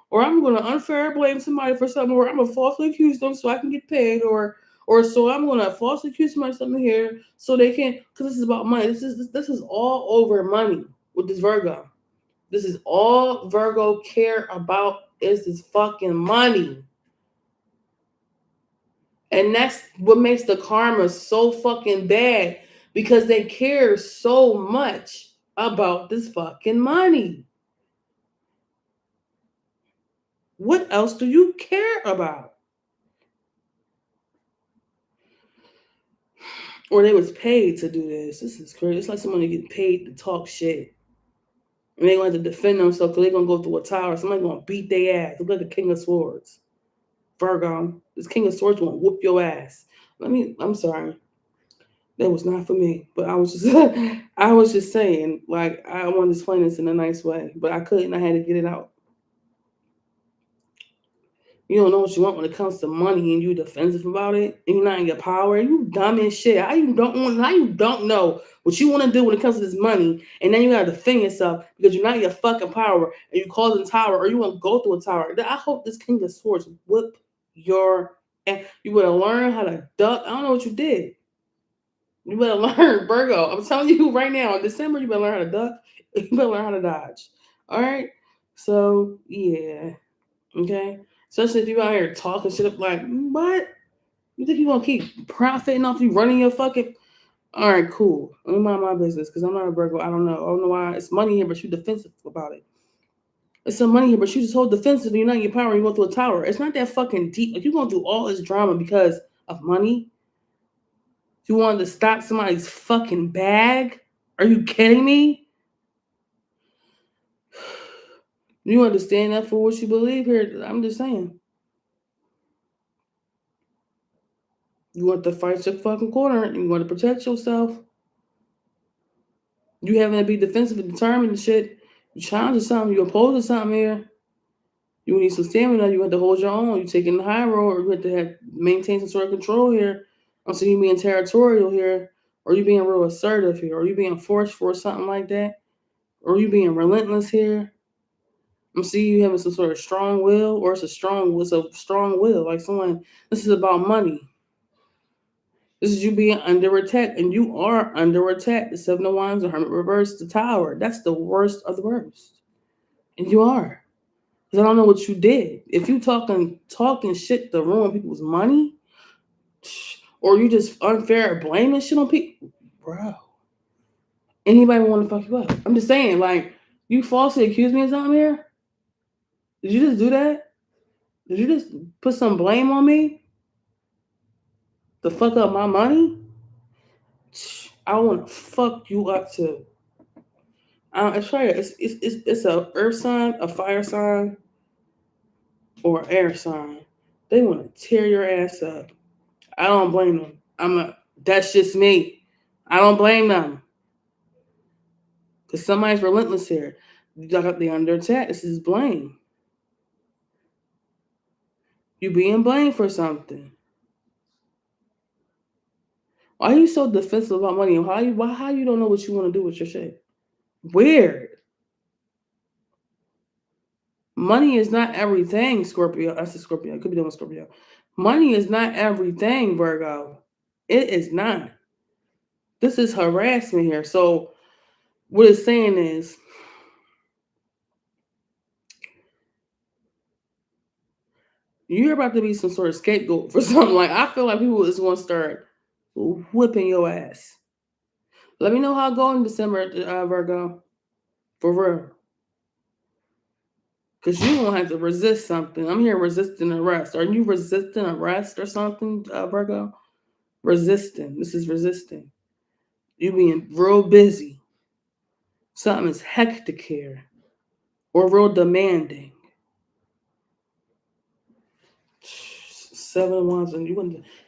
Or I'm going to unfair blame somebody for something, or I'm going to falsely accuse them so I can get paid, or so I'm going to falsely accuse somebody of something here so they can, because this is about money. This is all over money with this Virgo. This is all Virgo care about is this fucking money. And that's what makes the karma so fucking bad, because they care so much about this fucking money. What else do you care about? Or they was paid to do this. This is crazy. It's like somebody getting paid to talk shit. And they're going to defend themselves because they're going to go through a tower. Somebody's going to beat their ass. Look like the King of Swords. Virgo. This King of Swords going to whoop your ass. I'm sorry. That was not for me. But I was just saying, like, I wanted to explain this in a nice way. But I couldn't. I had to get it out. You don't know what you want when it comes to money, and you defensive about it, and you're not in your power. You dumb as shit. How you don't know what you want to do when it comes to this money, and then you gotta defend yourself because you're not in your fucking power, and you causing tower, or you want to go through a tower. I hope this King of Swords whip your ass. You better learn how to duck. I don't know what you did. You better learn, Virgo. I'm telling you right now, in December, you better learn how to duck. You better learn how to dodge. All right. So yeah. Okay. Especially if you out here talking shit up like, what? You think you gonna keep profiting off you running your fucking All right, cool. Let me mind my business because I'm not a Virgo. I don't know why. It's money here, but you defensive about it. It's some money here, but you just hold defensive. You're not in your power. You go through a tower. It's not that fucking deep. Like, you're going through all this drama because of money. You wanted to stop somebody's fucking bag? Are you kidding me? You understand that for what you believe here? I'm just saying. You want to fight your fucking corner. You want to protect yourself. You having to be defensive and determined and shit. You challenge something. You oppose something here. You need some stamina. You have to hold your own. You taking the high road, or you have to maintain some sort of control here. I'm saying you being territorial here, or you being real assertive here, or you being forceful or something like that, or you being relentless here. I'm seeing you having some sort of strong will, or it's a strong will. Like someone, this is about money. This is you being under attack, and you are under attack. The Seven of Wands, the Hermit reverse, the Tower. That's the worst of the worst, and you are. Because I don't know what you did. If you talking shit to ruin people's money, or you just unfair blaming shit on people, bro. Anybody want to fuck you up? I'm just saying, like, you falsely accuse me of something here. Did you just do that? Did you just put some blame on me to fuck up my money? I want to fuck you up too. It's probably it's a earth sign, a fire sign, or air sign. They want to tear your ass up. I don't blame them. That's just me. I don't blame them. Because somebody's relentless here. They under attack. This is blame. You being blamed for something. Why are you so defensive about money? How you don't know what you want to do with your shit? Weird. Money is not everything, Scorpio. That's a Scorpio. It could be doing Scorpio. Money is not everything, Virgo. It is not. This is harassment here. So what it's saying is, you're about to be some sort of scapegoat for something. Like, I feel like people is going to start whipping your ass. Let me know how it goes in December, Virgo. For real. Because you're going to have to resist something. I'm here resisting arrest. Are you resisting arrest or something, Virgo? Resisting. This is resisting. You being real busy. Something is hectic here. Or real demanding. 7 Wands, and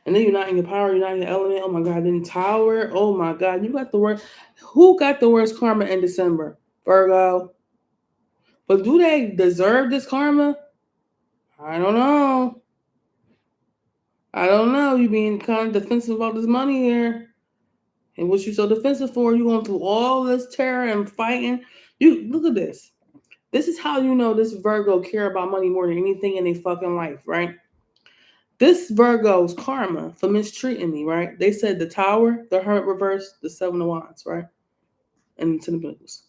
then you're not in your power, you're not in your element. Oh my God, then Tower. Oh my God, you got the worst. Who got the worst karma in December? Virgo. But do they deserve this karma? I don't know. You being kind of defensive about this money here. And what you so defensive for? You going through all this terror and fighting. You look at this. This is how you know this Virgo care about money more than anything in their fucking life, right? This Virgo's karma for mistreating me, right? They said the Tower, the Hermit reverse, the Seven of Wands, right? And the Ten of Pentacles.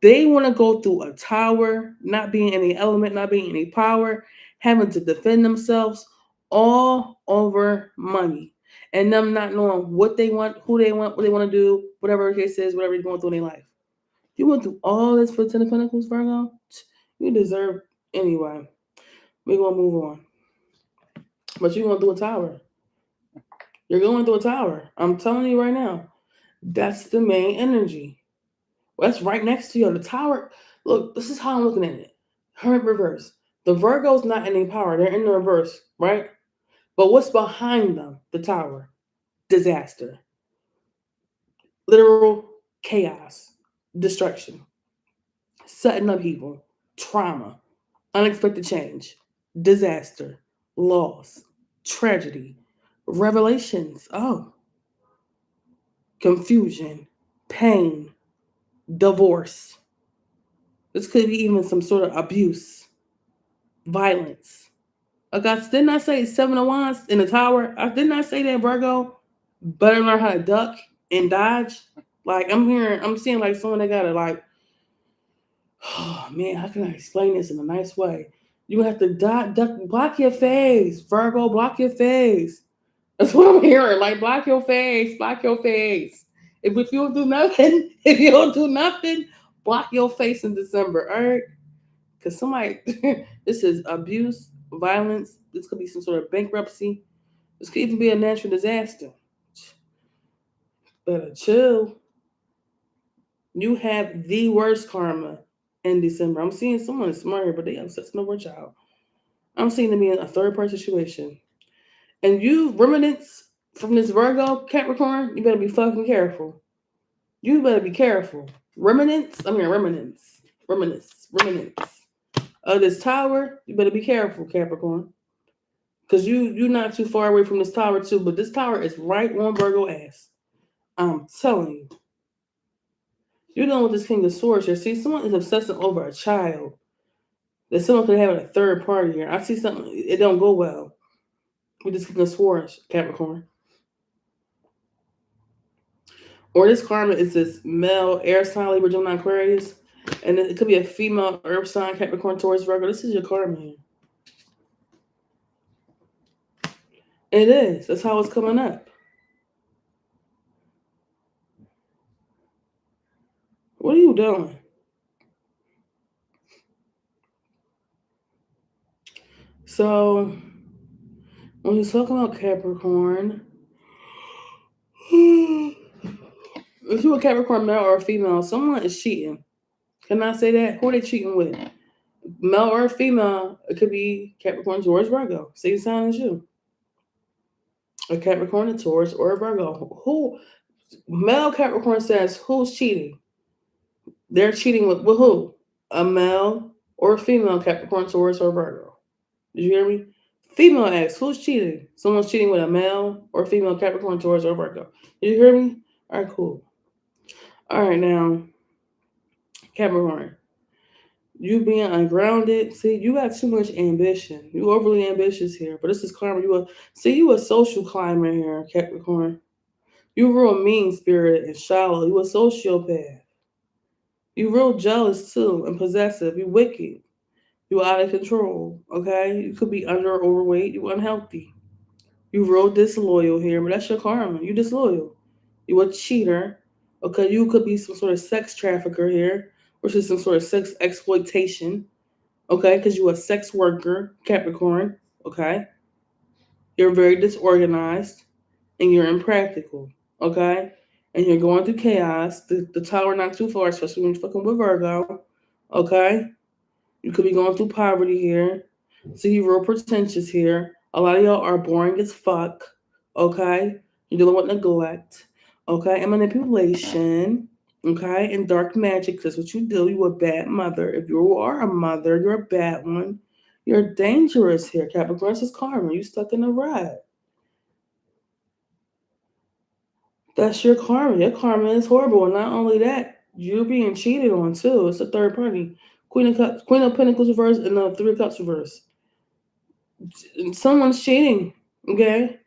They want to go through a tower, not being any element, not being any power, having to defend themselves all over money. And them not knowing what they want, who they want, what they want to do, whatever the case is, whatever you're going through in their life. You went through all this for Ten of Pentacles, Virgo? You deserve anyway. We're going to move on. But you're going through a tower. You're going through a tower. I'm telling you right now. That's the main energy. Well, that's right next to you. The Tower. Look, this is how I'm looking at it. Hermit reverse. The Virgo's not in any power. They're in the reverse, right? But what's behind them? The Tower. Disaster. Literal chaos. Destruction. Sudden upheaval. Trauma. Unexpected change. Disaster. Loss. Tragedy. Revelations. Oh. Confusion. Pain. Divorce. This could be even some sort of abuse. Violence. Didn't I say Seven of Wands in the Tower? Didn't I say that, Virgo? Better learn how to duck and dodge. Like, I'm seeing like someone that gotta like, oh man, how can I explain this in a nice way? You have to duck, block your face, Virgo, block your face. That's what I'm hearing. Like, block your face, block your face. If you don't do nothing, if you don't do nothing, block your face in December, all right? Because somebody, this is abuse, violence. This could be some sort of bankruptcy. This could even be a natural disaster. Better chill. You have the worst karma in December. I'm seeing someone smart here, but they obsessing over a child. I'm seeing them in a third person situation. And you remnants from this Virgo Capricorn, you better be fucking careful. You better be careful. Remnants of this tower, you better be careful, Capricorn. Because you're not too far away from this tower too, but this tower is right on Virgo ass. I'm telling you. You're dealing with this King of Swords here. See, someone is obsessing over a child. That someone could have a third party here. I see something, it don't go well with this King of Swords, Capricorn. Or this karma is this male air sign, Libra, Gemini, Aquarius. And it could be a female earth sign, Capricorn, Taurus, Virgo. This is your karma here. It is. That's how it's coming up. What are you doing? So, when you talk about Capricorn, if you're a Capricorn male or a female, someone is cheating. Can I say that? Who are they cheating with? Male or female, it could be Capricorn, Taurus, Virgo. Same sign as you. A Capricorn, a Taurus, or a Virgo. Who? Male Capricorn says, who's cheating? They're cheating with who? A male or a female Capricorn, Taurus, or Virgo. Did you hear me? Female asks, who's cheating? Someone's cheating with a male or female Capricorn, Taurus, or Virgo. Did you hear me? All right, cool. All right, now, Capricorn. You being ungrounded. See, you got too much ambition. You overly ambitious here. But this is karma. You a social climber here, Capricorn. You real mean spirited and shallow. You a sociopath. You real jealous too and possessive. You wicked. You out of control. Okay? You could be under or overweight. You unhealthy. You real disloyal here, but that's your karma. You disloyal. You a cheater. Okay, you could be some sort of sex trafficker here, which is some sort of sex exploitation. Okay, because you a sex worker, Capricorn. Okay, you're very disorganized and you're impractical. Okay, and you're going through chaos. The tower not too far, especially when you're fucking with Virgo. Okay, you could be going through poverty here. So you're real pretentious here. A lot of y'all are boring as fuck. Okay, you're dealing with neglect. Okay, and manipulation. Okay, and dark magic. That's what you do. You a bad mother. If you are a mother, you're a bad one. You're dangerous here, Capricorn. This is karma. You stuck in a rut. That's your karma. Your karma is horrible. And not only that, you're being cheated on too. It's a third party. Queen of Pentacles reverse, and the Three of Cups reverse. Someone's cheating. Okay,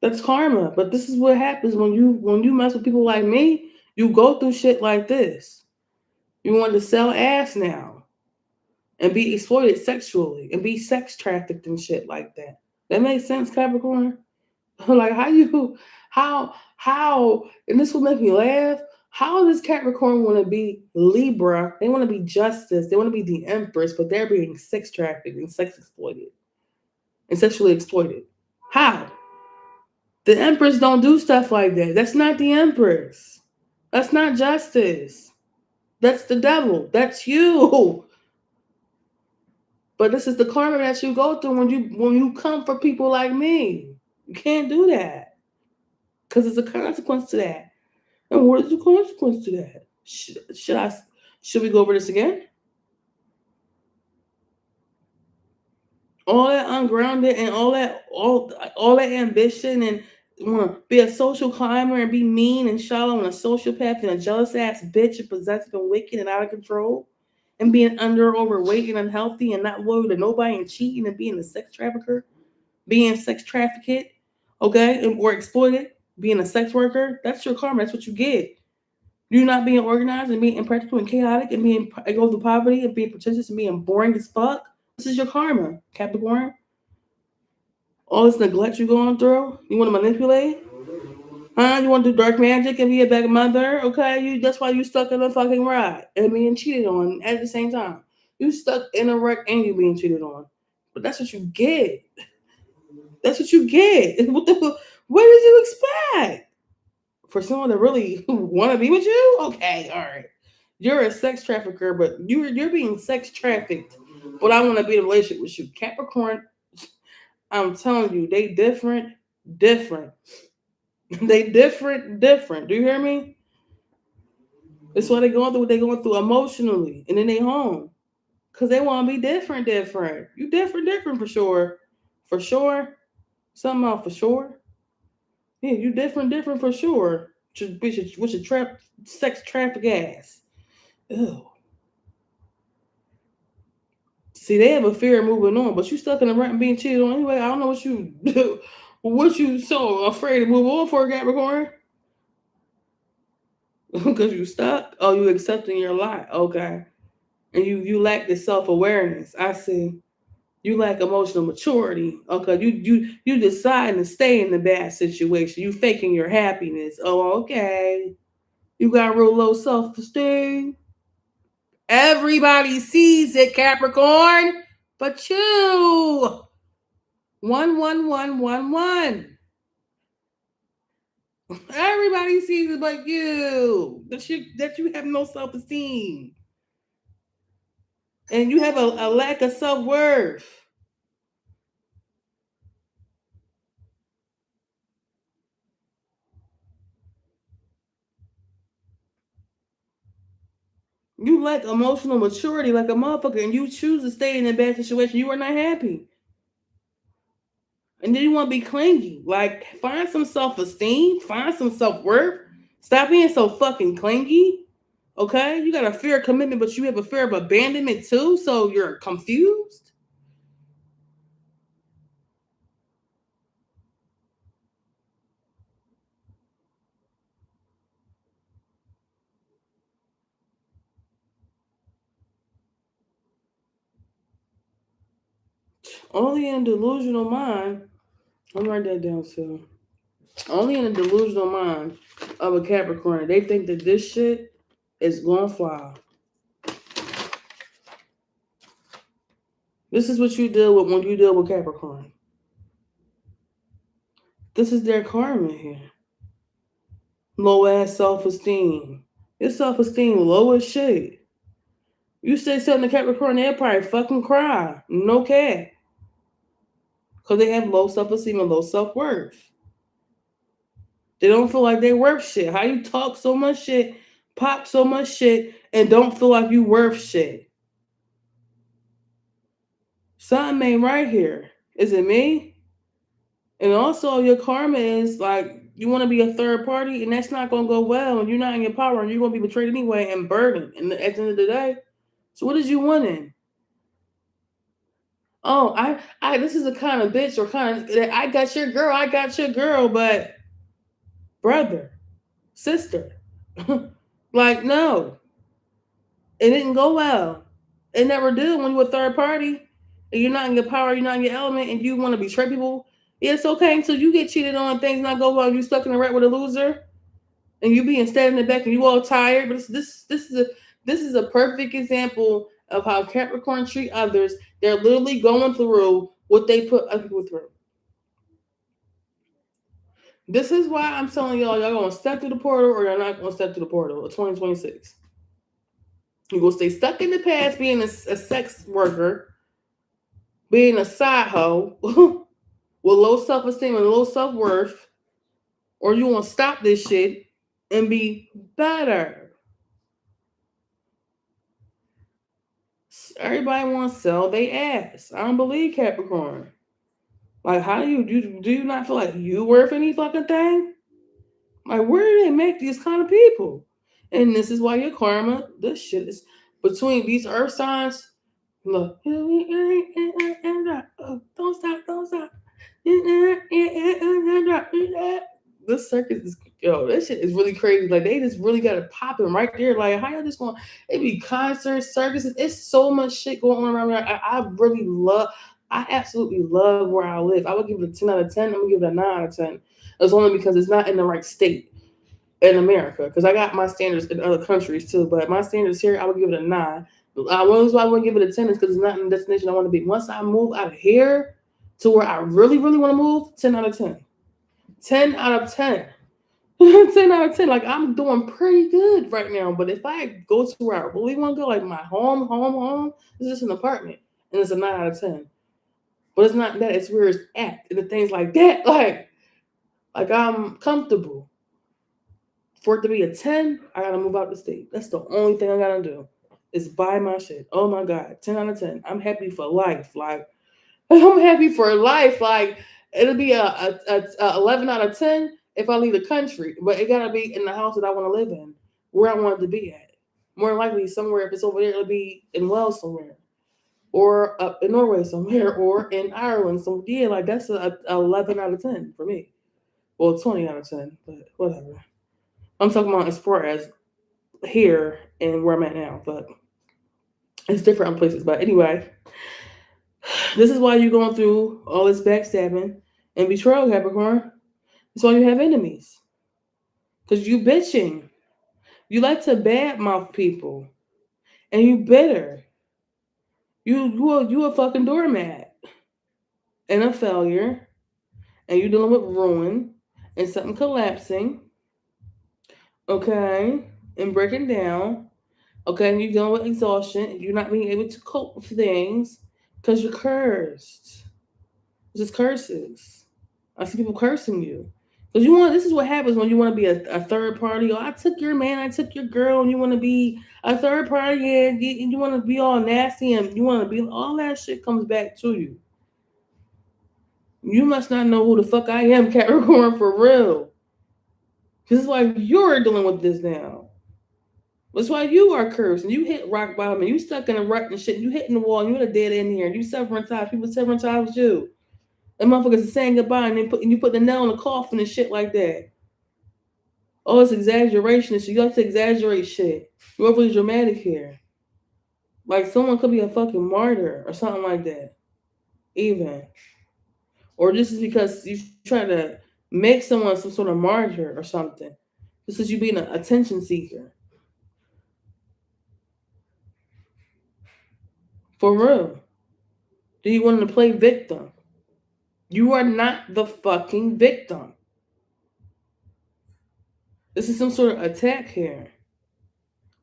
that's karma. But this is what happens when you mess with people like me. You go through shit like this. You want to sell ass now and be exploited sexually and be sex trafficked and shit like that. That makes sense, Capricorn? Like how and this will make me laugh. How does Capricorn want to be Libra? They want to be justice. They want to be the Empress, but they're being sex trafficked and sex exploited and sexually exploited. How? The Empress don't do stuff like that. That's not the Empress. That's not justice. That's the devil. That's you. But this is the karma that you go through when you come for people like me. You can't do that. Because there's a consequence to that. And what is the consequence to that? Should we go over this again? All that ungrounded and all that ambition and want to be a social climber and be mean and shallow and a sociopath and a jealous ass bitch and possessive and wicked and out of control and being under overweight and unhealthy and not loyal to nobody and cheating and being a sex trafficker, being sex trafficked, okay, or exploited, being a sex worker. That's your karma. That's what you get. You not being organized and being impractical and chaotic and being go through poverty and being pretentious and being boring as fuck. This is your karma, Capricorn. All this neglect you're going through, you want to manipulate? Huh? You want to do dark magic and be a bad mother? Okay, that's why you stuck in a fucking ride and being cheated on at the same time. You stuck in a wreck and you being cheated on. But that's what you get. That's what you get. What did you expect? For someone to really want to be with you? Okay, all right. You're a sex trafficker, but you're being sex trafficked. But I want to be in a relationship with you. Capricorn, I'm telling you, they different, different. They different. Do you hear me? That's why they're going through what they're going through emotionally. And then they home. Cause they want to be different. You different for sure. For sure. Something out for sure. Yeah, you different for sure. With your sex traffic ass. Ew. See, they have a fear of moving on, but you stuck in the rut and being cheated on anyway. I don't know what you what you so afraid to move on for, Capricorn. Because you stuck. Oh, you accepting your lot. Okay. And you lack the self-awareness. I see. You lack emotional maturity. Okay. You deciding to stay in the bad situation. You faking your happiness. Oh, okay. You got real low self-esteem. Everybody sees it, Capricorn, but you. 11111. Everybody sees it but you. That you have no self-esteem. And you have a lack of self-worth. You lack emotional maturity like a motherfucker, and you choose to stay in a bad situation. You are not happy. And then you want to be clingy. Like, find some self-esteem, find some self-worth. Stop being so fucking clingy. Okay? You got a fear of commitment, but you have a fear of abandonment too, so you're confused. Only in a delusional mind, I'm write that down too. Only in a delusional mind of a Capricorn, they think that this shit is gonna fly. This is what you deal with when you deal with Capricorn. This is their karma here. Low ass self-esteem. Your self-esteem low as shit. You say something to Capricorn, they'll probably fucking cry. No cap. Because they have low self-esteem and low self-worth. They don't feel like they worth shit. How you talk so much shit, pop so much shit, and don't feel like you worth shit? Something ain't right here. Is it me? And also, your karma is like you want to be a third party, and that's not going to go well. And you're not in your power, and you're going to be betrayed anyway and burdened. And at the end of the day, so what did you want in? Oh, this is a kind of bitch or kind of I got your girl, but brother, sister, like no, it didn't go well. It never did when you're a third party and you're not in your power, you're not in your element, and you want to betray people. Yeah, it's okay until you get cheated on and things not go well. You stuck in the rut with a loser, and you being stabbed in the back, and you all tired. But this is a perfect example of how Capricorn treat others. They're literally going through what they put other people through. This is why I'm telling y'all gonna step through the portal or you're not gonna step through the portal of 2026. You're gonna stay stuck in the past being a sex worker, being a side hoe with low self-esteem and low self-worth, or you want to stop this shit and be better. Everybody wants to sell their ass. I don't believe Capricorn. Like, how do you not feel like you worth any fucking thing? Like, where do they make these kind of people? And this is why your karma, this shit is between these earth signs. Look, don't stop. This circus is this shit is really crazy. Like they just really got it popping right there. Like how y'all just going? It be concerts, circuses. It's so much shit going on around here. I really love. I absolutely love where I live. I would give it a 10 out of 10. I'm gonna give it a 9 out of 10. It's only because it's not in the right state in America. Because I got my standards in other countries too, but my standards here, I would give it a 9. One reason why I wouldn't give it a 10 is because it's not in the destination I want to be. Once I move out of here to where I really, really want to move, 10 out of 10. 10 out of 10. 10 out of 10. Like, I'm doing pretty good right now. But if I go to where I really want to go, like my home, it's just an apartment. And it's a 9 out of 10. But it's not that, it's where it's at. And the things like that, like I'm comfortable. For it to be a 10, I gotta move out the state. That's the only thing I gotta do. Is buy my shit. Oh my God. 10 out of 10. I'm happy for life. Like, I'm happy for life. Like, it'll be a 11 out of 10 if I leave the country. But it gotta be in the house that I want to live in, where I want it to be at. More likely somewhere, if it's over there, it'll be in Wales somewhere. Or up in Norway somewhere, or in Ireland. So yeah, like that's a 11 out of 10 for me. Well, 20 out of 10, but whatever. I'm talking about as far as here and where I'm at now, but it's different places. But anyway, this is why you're going through all this backstabbing and betrayal, Capricorn. That's why you have enemies. Because you bitching. You like to badmouth people. And you bitter. You a fucking doormat. And a failure. And you dealing with ruin. And something collapsing. Okay? And breaking down. Okay? And you're dealing with exhaustion. You're not being able to cope with things. Because you're cursed. It's just curses. I see people cursing you. Because this is what happens when you want to be a third party. Oh, I took your man, I took your girl, and you want to be a third party, and you want to be all nasty, and you want to be, all that shit comes back to you. You must not know who the fuck I am, Capricorn, for real. This is why you're dealing with this now. That's why you are cursed, and you hit rock bottom, and you stuck in a rut and shit, and you hitting the wall, and you in a dead end here, and you severing ties, people severing ties with you. And motherfuckers are saying goodbye, and you put the nail in the coffin and shit like that. Oh, it's exaggeration and shit. You like to exaggerate shit. You're overly dramatic here. Like someone could be a fucking martyr or something like that. Even. Or this is because you try to make someone some sort of martyr or something. This is you being an attention seeker. For real. Do you want to play victim? You are not the fucking victim. This is some sort of attack here.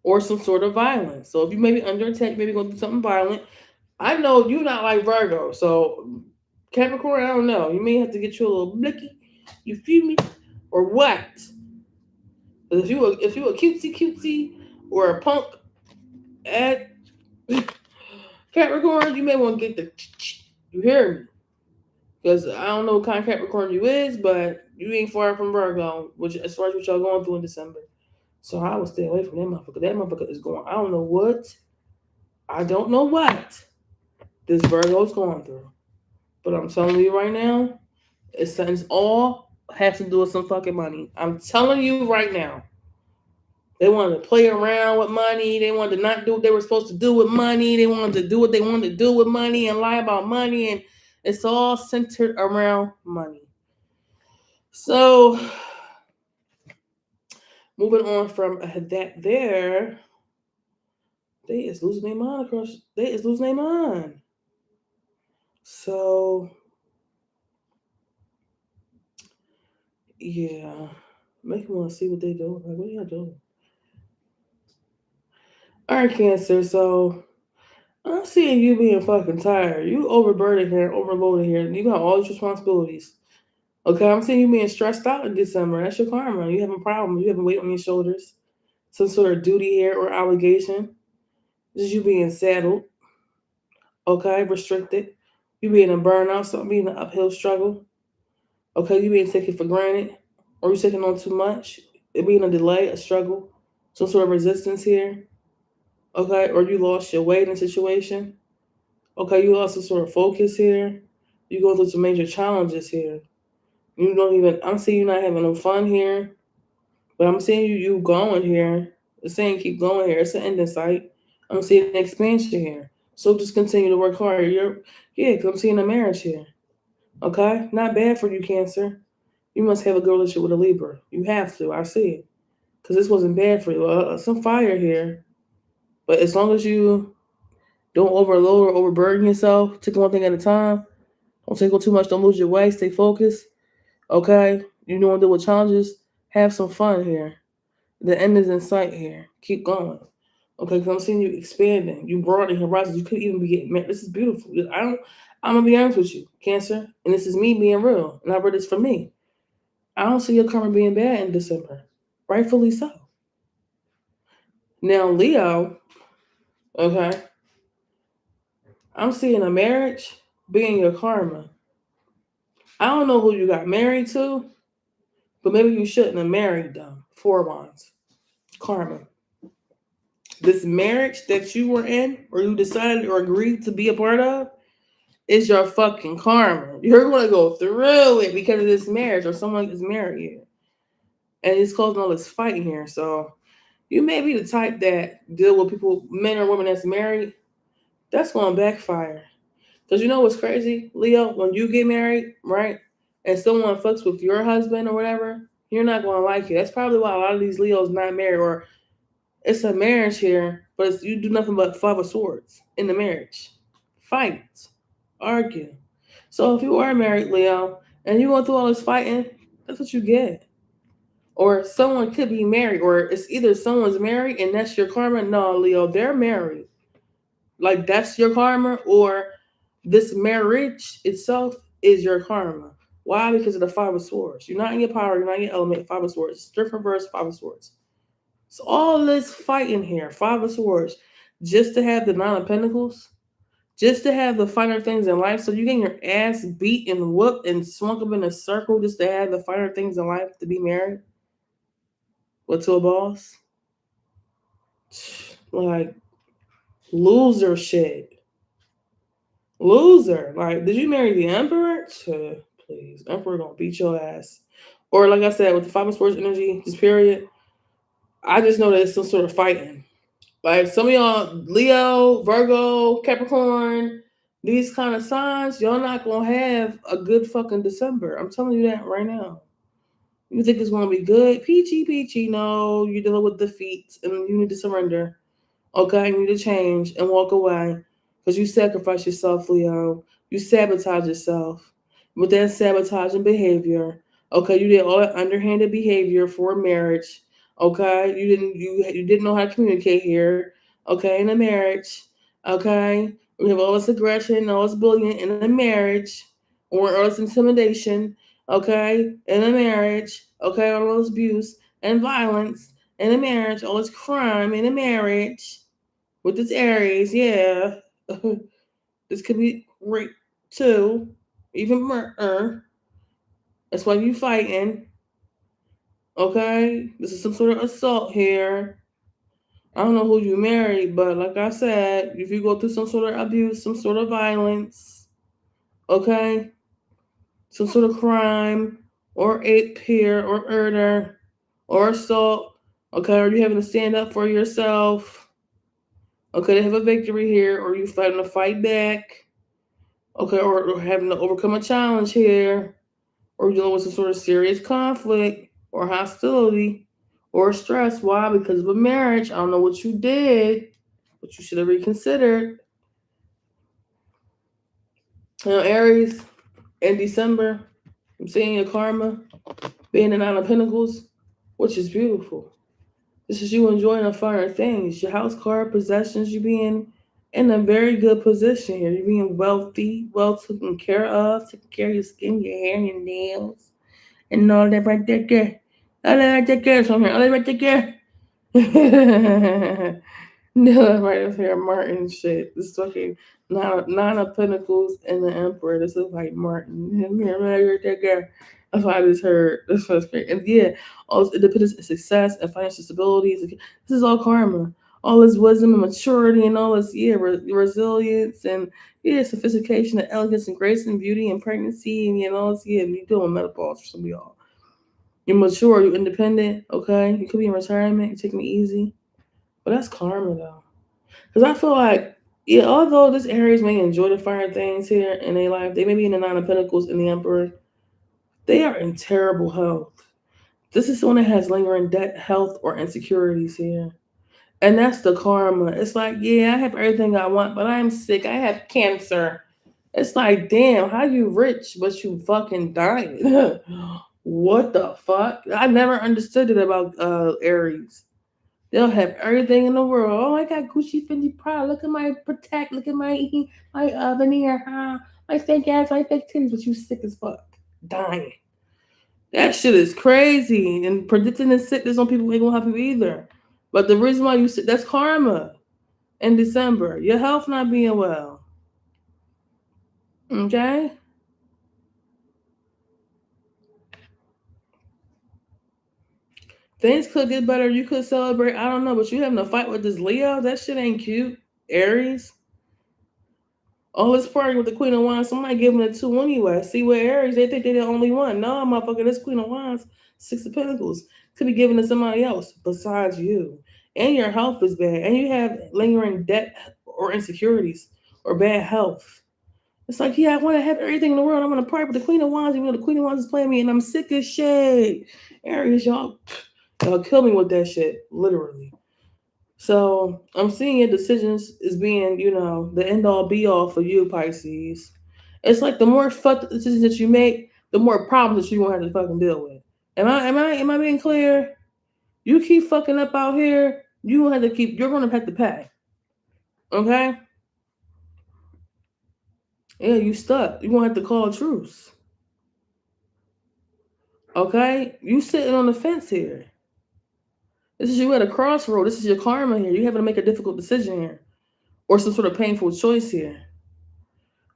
Or some sort of violence. So if you may be under attack, maybe going to do something violent. I know you're not like Virgo, so Capricorn, I don't know. You may have to get you a little blicky. You feel me? Or what? If you a cutesy or a punk at Capricorn, you may want to get the you hear me? Because I don't know what kind of Capricorn you is, but you ain't far from Virgo, which as far as what y'all going through in December. So I would stay away from that motherfucker. That motherfucker is going. I don't know what this Virgo is going through. But I'm telling you right now, it's all has to do with some fucking money. I'm telling you right now. They wanted to play around with money. They wanted to not do what they were supposed to do with money. They wanted to do what they wanted to do with money and lie about money. And it's all centered around money. So, moving on from that there, they is losing their mind across. They is losing their mind. So, yeah. Make me want to see what they do. Like, what are y'all doing? All right, Cancer. So, I'm seeing you being fucking tired. You overburdened here, overloaded here. You got all these responsibilities. Okay, I'm seeing you being stressed out in December. That's your karma. You having problems. You having weight on your shoulders. Some sort of duty here or obligation. This is you being saddled. Okay, restricted. You being a burnout, something being an uphill struggle. Okay, you being taken for granted. Or you taking on too much. It being a delay, a struggle. Some sort of resistance here. Okay, or you lost your way in a situation. Okay, you lost some sort of focus here. You're going through some major challenges here. You don't even, I'm seeing you not having no fun here, but I'm seeing you going here. It's saying keep going here. It's an end in sight. I'm seeing an expansion here. So just continue to work hard. Yeah, because I'm seeing a marriage here. Okay? Not bad for you, Cancer. You must have a good relationship with a Libra. You have to. I see it. Because this wasn't bad for you. Some fire here. But as long as you don't overload or overburden yourself, take one thing at a time. Don't take on too much. Don't lose your way. Stay focused. Okay? You know, deal with challenges. Have some fun here. The end is in sight here. Keep going. Okay, because I'm seeing you expanding. You broadening horizons. You could even be getting married. This is beautiful. I'm gonna be honest with you, Cancer, and this is me being real. And I read this for me. I don't see your karma being bad in December. Rightfully so. Now, Leo, okay, I'm seeing a marriage being your karma. I don't know who you got married to, but maybe you shouldn't have married them. Four wands. Karma. This marriage that you were in, or you decided or agreed to be a part of, is your fucking karma. You're gonna go through it because of this marriage, or someone is married here. And it's causing all this fighting here. So you may be the type that deal with people, men or women that's married. That's gonna backfire. Because you know what's crazy, Leo? When you get married, right, and someone fucks with your husband or whatever, you're not gonna like it. That's probably why a lot of these Leos not married, or it's a marriage here, but you do nothing but Five of Swords in the marriage. Fight, argue. So if you are married, Leo, and you going through all this fighting, that's what you get. Or someone could be married, or it's either someone's married and that's your karma. No, Leo, they're married. Like that's your karma, or this marriage itself is your karma. Why? Because of the Five of Swords. You're not in your power, you're not in your element. Five of Swords. Different verse, Five of Swords. So all this fighting here, Five of Swords, just to have the Nine of Pentacles, just to have the finer things in life. So you getting your ass beat and whooped and swung up in a circle just to have the finer things in life to be married? What, to a boss? Like, loser shit. Loser. Like, did you marry the Emperor? Please. Emperor gonna beat your ass. Or like I said, with the Five of Swords energy, just period, I just know that it's some sort of fighting. Like some of y'all, Leo, Virgo, Capricorn, these kind of signs, y'all not gonna have a good fucking December. I'm telling you that right now. You think it's gonna be good? Peachy, peachy. No, you're dealing with defeat and you need to surrender. Okay, you need to change and walk away because you sacrifice yourself, Leo. You sabotage yourself with that sabotaging behavior. Okay, you did all that underhanded behavior for marriage. Okay, you didn't know how to communicate here. Okay, in a marriage. Okay, we have all this aggression, all this bullying in a marriage, or all this intimidation. Okay, in a marriage. Okay, all this abuse and violence in a marriage, all this crime in a marriage with this Aries, yeah. This could be rape too, even murder. That's why you fighting. Okay, this is some sort of assault here. I don't know who you married, but like I said, if you go through some sort of abuse, some sort of violence, okay, some sort of crime, or ape here, or murder, or assault, okay, or you having to stand up for yourself, okay, to have a victory here, or you fighting to fight back, okay, or having to overcome a challenge here, or dealing with some sort of serious conflict or hostility or stress. Why? Because of a marriage. I don't know what you did, but you should have reconsidered. You know, Aries in December, I'm seeing your karma being the Nine of Pentacles, which is beautiful. This is you enjoying the finer things. Your house card, possessions, you being in a very good position here. You're being wealthy, well taken care of, taking care of your skin, your hair, and your nails, and all that right there. All that right there, so here, all that right there. No, right up here, Martin shit. This fucking nine of Pentacles and the Emperor. This is like Martin. That's what I just heard. This was great. And yeah, all independence and success and financial stability. This is all karma. All this wisdom and maturity and all this, yeah, resilience and yeah, sophistication and elegance and grace and beauty and pregnancy and all this, yeah, you're doing menopause for some of y'all. You're mature, you're independent, okay? You could be in retirement, you're taking it easy. But that's karma though. Because I feel like Yeah, although this Aries may enjoy the fire things here in their life, they may be in the Nine of Pentacles and the Emperor. They are in terrible health. This is someone that has lingering debt, health, or insecurities here. And that's the karma. It's like, yeah, I have everything I want, but I'm sick. I have cancer. It's like, damn, how you rich, but you fucking dying? What the fuck? I never understood it about Aries. They'll have everything in the world. Oh, I got Gucci, Fendi, Prada. Look at my Protect. Look at my veneer. Huh? My fake ass, my fake titties. But you sick as fuck, dying. That shit is crazy. And predicting the sickness on people ain't gonna happen either. But the reason why you sick, that's karma. In December, your health not being well. Okay. Things could get better. You could celebrate. I don't know, but you having a fight with this Leo. That shit ain't cute. Aries. All this party with the Queen of Wands. Somebody giving it two anyway. See where Aries, they think they're the only one. No, motherfucker, this Queen of Wands, Six of Pentacles, could be given to somebody else besides you. And your health is bad. And you have lingering debt or insecurities or bad health. It's like, yeah, I want to have everything in the world. I want to party with the Queen of Wands, even though the Queen of Wands is playing me, and I'm sick as shit. Aries, y'all kill me with that shit, literally. So I'm seeing your decisions as being, the end all be all for you, Pisces. It's like the more fucked decisions that you make, the more problems that you won't have to fucking deal with. Am I being clear? You keep fucking up out here, you're gonna have to pay. Okay? Yeah, you stuck. You're gonna have to call a truce. Okay? You sitting on the fence here. This is you at a crossroad. This is your karma here. You having to make a difficult decision here. Or some sort of painful choice here.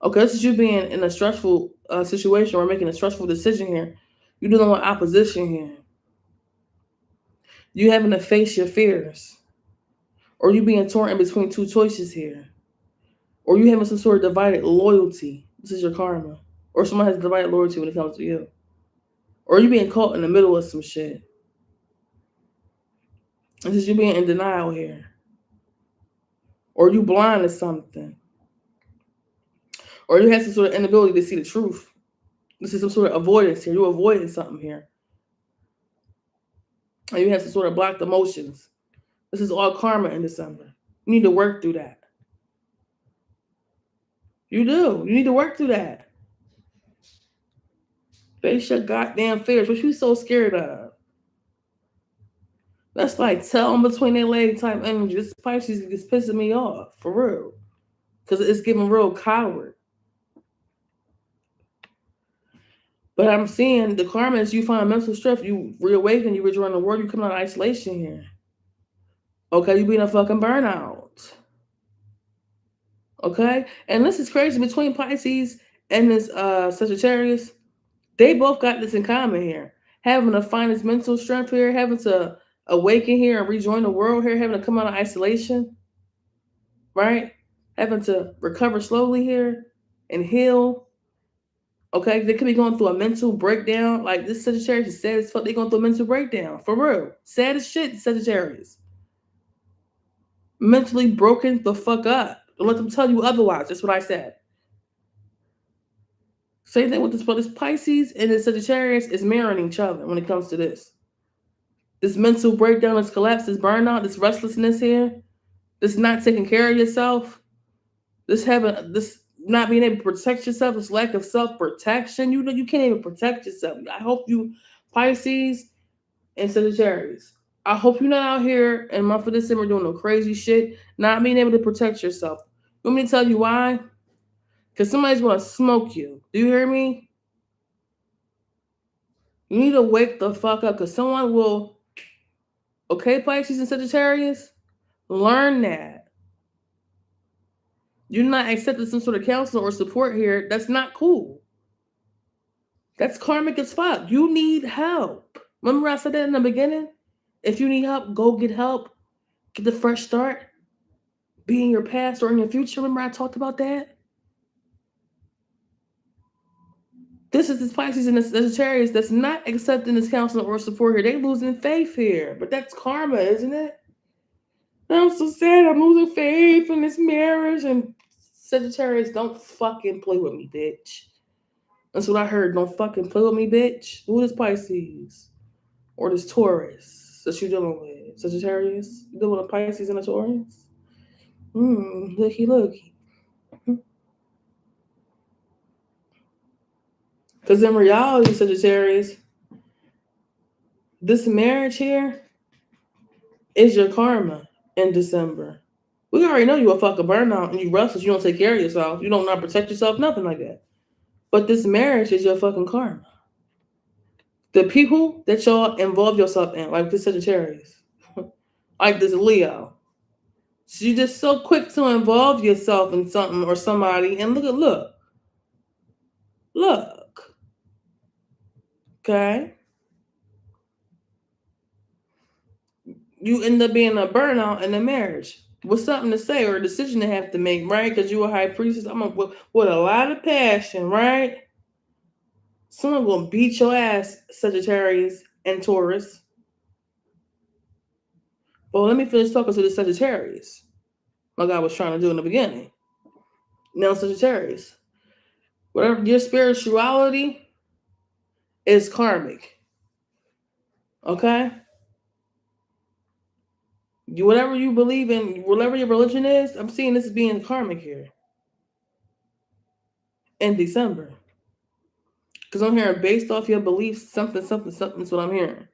Okay, this is you being in a stressful situation or making a stressful decision here. You're dealing with opposition here. You having to face your fears. Or you being torn in between two choices here. Or you having some sort of divided loyalty. This is your karma. Or someone has divided loyalty when it comes to you. Or you being caught in the middle of some shit. This is you being in denial here. Or you blind to something. Or you have some sort of inability to see the truth. This is some sort of avoidance here. You're avoiding something here. And you have some sort of blocked emotions. This is all karma in December. You need to work through that. You do. You need to work through that. Face your goddamn fears. What you so scared of? That's like tail in between their leg type energy. This Pisces is pissing me off, for real. Because it's giving real coward. But I'm seeing the karma is you find mental strength, you reawaken, you rejoin the world, you come out of isolation here. Okay, you being a fucking burnout. Okay? And this is crazy. Between Pisces and this Sagittarius, they both got this in common here. Having to find its mental strength here, having to awaken here and rejoin the world here, having to come out of isolation, right? Having to recover slowly here and heal. Okay, they could be going through a mental breakdown. Like this Sagittarius is sad as fuck. They're going through a mental breakdown. For real. Sad as shit, Sagittarius. Mentally broken the fuck up. Don't let them tell you otherwise. That's what I said. Same thing with this Pisces and this Sagittarius is mirroring each other when it comes to this. This mental breakdown, this collapse, this burnout, this restlessness here, this not taking care of yourself, this not being able to protect yourself, this lack of self-protection. You can't even protect yourself. I hope you, Pisces and Sagittarius, I hope you're not out here in the month of December doing no crazy shit, not being able to protect yourself. You want me to tell you why? Because somebody's going to smoke you. Do you hear me? You need to wake the fuck up because someone will, okay, Pisces and Sagittarius, learn that. You're not accepting some sort of counsel or support here. That's not cool. That's karmic as fuck. You need help. Remember I said that in the beginning? If you need help, go get help. Get the fresh start. Be in your past or in your future. Remember I talked about that? This is this Pisces and the Sagittarius that's not accepting this counsel or support here. They losing faith here. But that's karma, isn't it? I'm so sad. I'm losing faith in this marriage. And Sagittarius, don't fucking play with me, bitch. That's what I heard. Don't fucking play with me, bitch. Who is Pisces? Or this Taurus that you dealing with? Sagittarius? You dealing with a Pisces and a Taurus? Looky. Because in reality, Sagittarius, this marriage here is your karma in December. We already know you a fucking burnout and you restless. You don't take care of yourself. You don't not protect yourself, nothing like that. But this marriage is your fucking karma. The people that y'all involve yourself in, like this Sagittarius, like this Leo. So you're just so quick to involve yourself in something or somebody, and look. Okay? You end up being a burnout in a marriage with something to say or a decision to have to make, right? Because you're a high priestess. With a lot of passion, right? Someone gonna beat your ass, Sagittarius and Taurus. Well, let me finish talking to the Sagittarius, like I was trying to do in the beginning. Now, Sagittarius, whatever your spirituality is karmic. Okay? Whatever you believe in, whatever your religion is, I'm seeing this as being karmic here in December. Because I'm hearing based off your beliefs, something is what I'm hearing.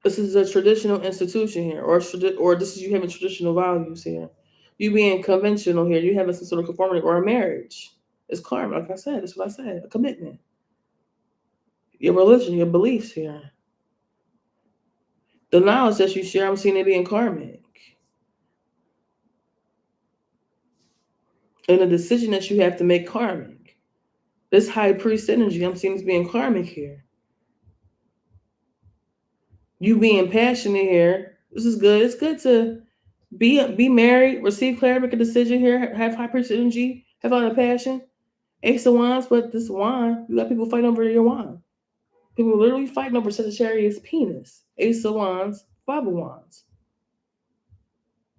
This is a traditional institution here, or this is you having traditional values here. You being conventional here, you having some sort of conformity or a marriage. It's karma, like I said. That's what I said. A commitment. Your religion, your beliefs here. The knowledge that you share, I'm seeing it being karmic. And the decision that you have to make karmic. This high priest energy, I'm seeing as being karmic here. You being passionate here. This is good. It's good to be married, receive clarity, make a decision here, have high priest energy, have a lot of passion. Ace of Wands, but this wand, you got people fighting over your wand. People are literally fighting over Sagittarius' penis. Ace of Wands, Five of Wands.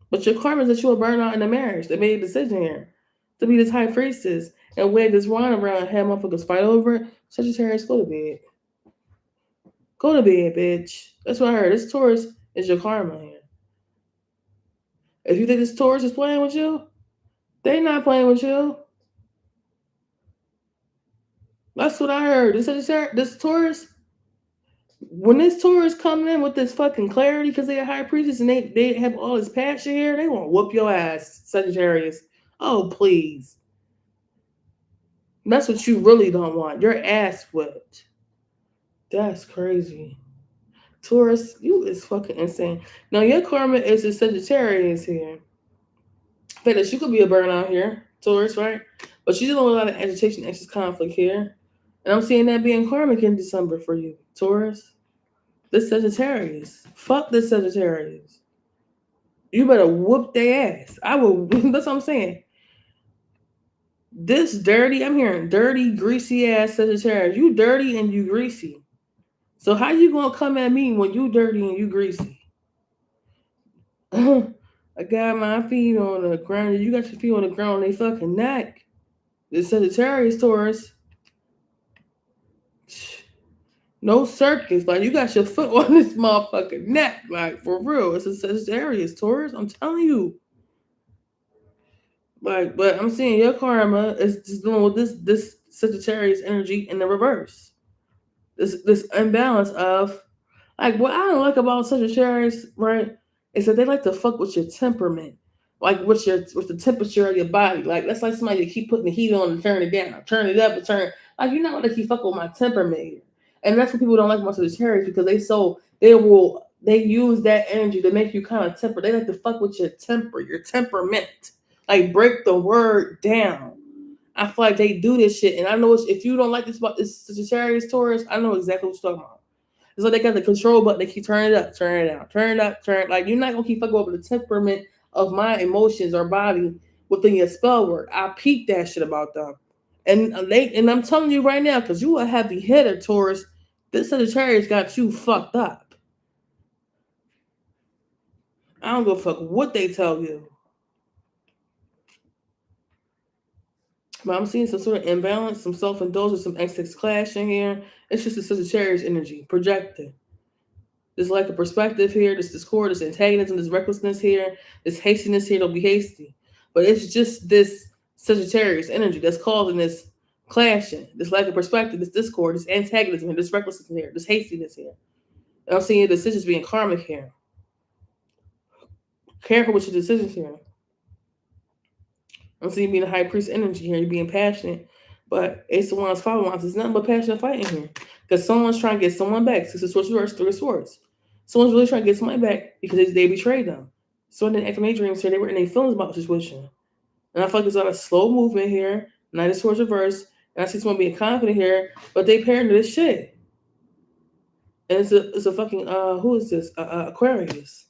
But your karma is that you will burn out in a marriage. They made a decision here to be this high priestess and wave this wand around and have motherfuckers fight over it. Sagittarius, go to bed. Go to bed, bitch. That's what I heard. This Taurus is your karma here. If you think this Taurus is playing with you, they not playing with you. That's what I heard. This Taurus, when this Taurus coming in with this fucking clarity because they are high priestess and they have all this passion here, they want to whoop your ass, Sagittarius. Oh, please. That's what you really don't want. Your ass whipped. That's crazy. Taurus, you is fucking insane. Now, your karma is a Sagittarius here. That you could be a burnout here, Taurus, right? But you're dealing with a lot of agitation, anxious conflict here. And I'm seeing that being karmic in December for you, Taurus. This Sagittarius. Fuck this Sagittarius. You better whoop their ass. I will. That's what I'm saying. This dirty, I'm hearing dirty, greasy ass Sagittarius. You dirty and you greasy. So how you gonna come at me when you dirty and you greasy? I got my feet on the ground. You got your feet on the ground. They fucking neck. This Sagittarius, Taurus. No circus. Like, you got your foot on this motherfucking neck. Like, for real. It's a Sagittarius, Taurus. I'm telling you. Like, but I'm seeing your karma is just dealing with this Sagittarius energy in the reverse. This imbalance of, like, what I don't like about Sagittarius, right, is that they like to fuck with your temperament. Like, with the temperature of your body. Like, that's like somebody that keep putting the heat on and turn it down. Turn it up and turn. Like, you're not going to keep fucking with my temperament here. And that's what people don't like about Sagittarius, because they use that energy to make you kind of temper. They like to fuck with your temperament. Like, break the word down. I feel like they do this shit. And I know if you don't like this about this Sagittarius, Taurus, I know exactly what you're talking about. It's like they got the control button. They keep turning it up, turn it down, turn it up, turn it. Like, you're not going to keep fucking over the temperament of my emotions or body within your spell work. I peep that shit about them. And I'm telling you right now, because you a heavy hitter, Taurus, this Sagittarius got you fucked up. I don't give a fuck what they tell you. But I'm seeing some sort of imbalance, some self-indulgence, some excess clash in here. It's just a Sagittarius energy projected. There's like a perspective here, this discord, this antagonism, this recklessness here, this hastiness here. Don't be hasty. But it's just this Sagittarius energy that's causing this clashing, this lack of perspective, this discord, this antagonism, this recklessness here, this hastiness here. And I'm seeing your decisions being karmic here. Careful with your decisions here. I'm seeing you being a high priest energy here. You're being passionate. But Ace of Wands, Five of Wands, it's nothing but passionate fighting here. Because someone's trying to get someone back. Six of Swords reverse, Three of Swords. Someone's really trying to get someone back because they betrayed them. Someone didn't act in their dreams here. They were in their feelings about the situation. And I feel like there's a lot of slow movement here. Knight of Swords reverse. And I see someone being confident here. But they pairing to this shit. And it's a fucking who is this? Aquarius.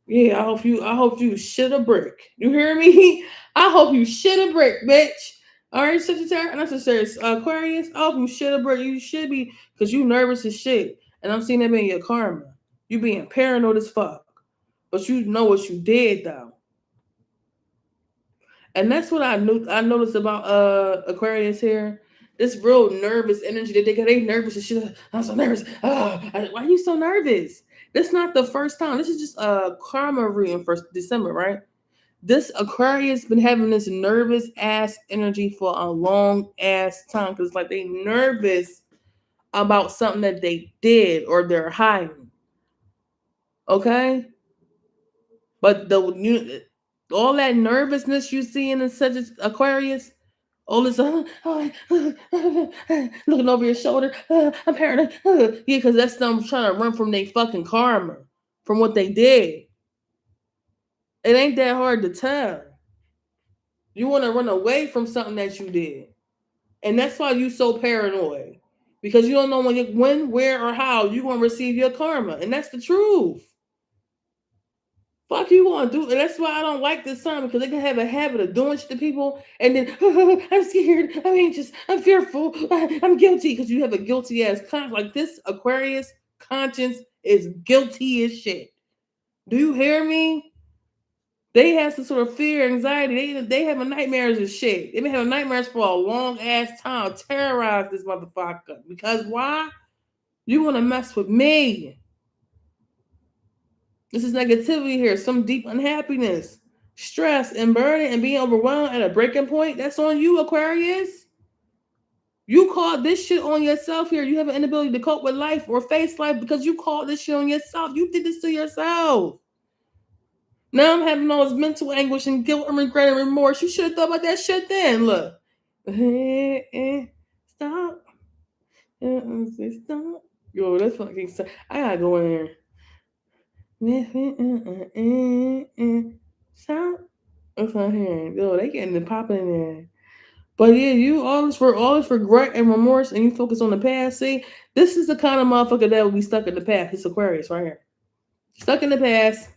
Yeah, I hope you shit a brick. You hear me? I hope you shit a brick, bitch. All right, Sagittarius, not Sagittarius, Aquarius. I hope you shit a brick. You should be, because you nervous as shit. And I'm seeing that being your karma. You being paranoid as fuck. But you know what you did though. And that's what I noticed about Aquarius here. This real nervous energy that they nervous as shit. I'm so nervous. Why are you so nervous? This not the first time. This is just a karma reading for December, right? This Aquarius been having this nervous ass energy for a long ass time because like they nervous about something that they did or they're hiding. Okay, but all that nervousness you see in such Aquarius, all this looking over your shoulder, I'm paranoid, yeah, because that's them trying to run from their fucking karma, from what they did. It ain't that hard to tell. You want to run away from something that you did. And that's why you so paranoid. Because you don't know when, where, or how you're going to receive your karma. And that's the truth. Fuck you going to do. And that's why I don't like this sign. Because they can have a habit of doing shit to people. And then, I'm scared. I'm anxious. I'm fearful. I'm guilty. Because you have a guilty ass conscience. Like this Aquarius conscience is guilty as shit. Do you hear me? They have some sort of fear, anxiety. They have nightmares and shit. They've been having nightmares for a long ass time. Terrorize this motherfucker. Because why? You want to mess with me. This is negativity here. Some deep unhappiness, stress, and burden, and being overwhelmed at a breaking point. That's on you, Aquarius. You called this shit on yourself here. You have an inability to cope with life or face life because you called this shit on yourself. You did this to yourself. Now I'm having all this mental anguish and guilt and regret and remorse. You should have thought about that shit then. Look. Stop. Stop. Yo, that's fucking stuff. I gotta go in there. Stop. That's not hearing. Yo, they getting the popping in there. But yeah, you all this regret and remorse, and you focus on the past. See, this is the kind of motherfucker that will be stuck in the past. It's Aquarius right here. Stuck in the past.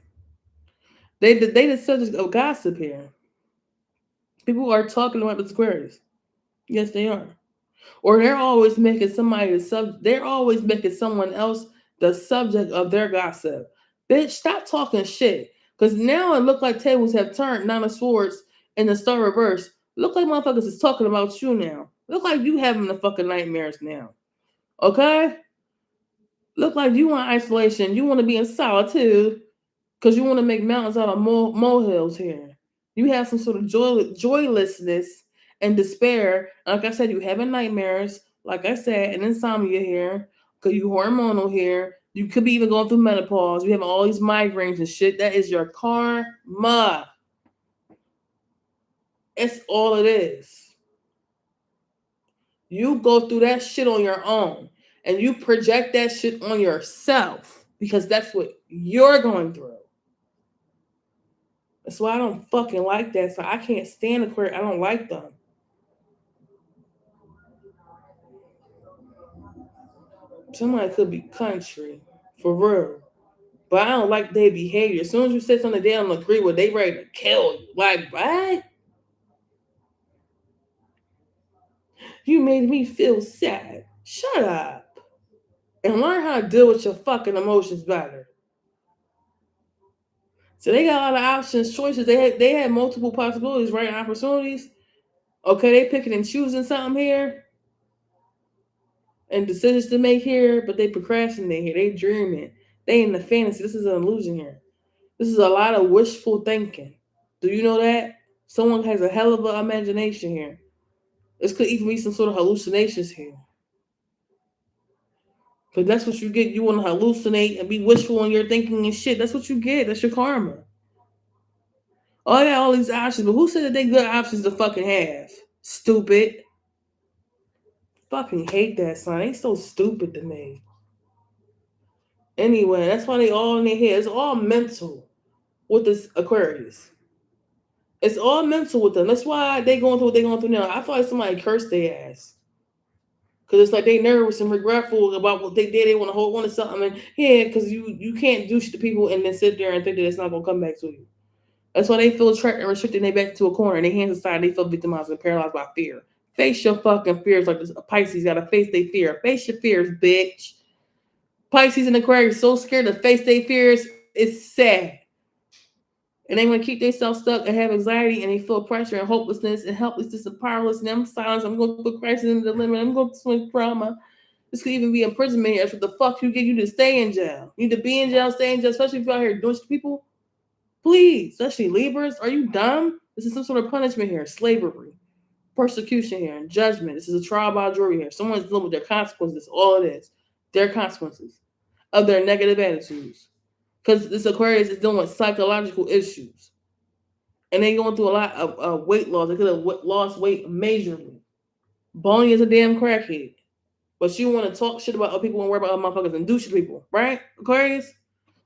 They the subject of gossip here. People are talking about the Aquarius. Yes, they are. Or they're always making they're always making someone else the subject of their gossip. Bitch, stop talking shit. Because now it look like tables have turned, Nine of Swords and the Star reverse. Look like motherfuckers is talking about you now. Look like you having the fucking nightmares now. Okay? Look like you want isolation. You want to be in solitude because you want to make mountains out of molehills here. You have some sort of joylessness and despair. Like I said, you having nightmares. Like I said, and insomnia here because you hormonal here. You could be even going through menopause. You have all these migraines and shit. That is your karma. It's all it is. You go through that shit on your own. And you project that shit on yourself because that's what you're going through. That's why I don't fucking like that. So I can't stand Aquarius. I don't like them. Somebody could be country, for real. But I don't like their behavior. As soon as you say something they don't agree with, they ready to kill you. Like, what? You made me feel sad. Shut up. And learn how to deal with your fucking emotions better. So they got a lot of options, choices. They had multiple possibilities, right? Opportunities. Okay, they picking and choosing something here and decisions to make here, but they procrastinate here. They dreaming. They in the fantasy. This is an illusion here. This is a lot of wishful thinking. Do you know that? Someone has a hell of an imagination here. This could even be some sort of hallucinations here. But that's what you get. You want to hallucinate and be wishful in your thinking and shit. That's what you get. That's your karma. Oh, I got all these options, but who said that they good options to fucking have? Stupid. Fucking hate that son. They so stupid to me. Anyway, that's why they all in their head. It's all mental with this Aquarius. It's all mental with them. That's why they going through what they going through now. I feel like somebody cursed their ass. Cause it's like they nervous and regretful about what they did. They want to hold on to something, and yeah, because you can't do shit to people and then sit there and think that it's not gonna come back to you. That's why they feel trapped and restricted. And they back to a corner and their hands aside. They feel victimized and paralyzed by fear. Face your fucking fears, like this Pisces got to face their fear. Face your fears, bitch. Pisces and Aquarius so scared to face their fears. It's sad. And they want to keep themselves stuck and have anxiety and they feel pressure and hopelessness and helplessness and powerlessness. And I'm silent. I'm going to put crisis into the limit. I'm going to swing trauma. This could even be imprisonment. That's what the fuck you get you to stay in jail. You need to be in jail, stay in jail, especially if you're out here doing shit to people. Please, especially Libras. Are you dumb? This is some sort of punishment here. Slavery, persecution here, and judgment. This is a trial by jury here. Someone's dealing with their consequences. All it is. Their consequences of their negative attitudes. Because this Aquarius is dealing with psychological issues. And they going through a lot of weight loss. They could have lost weight majorly. Bonnie is a damn crackhead. But you want to talk shit about other people and worry about other motherfuckers and do shit to people. Right, Aquarius?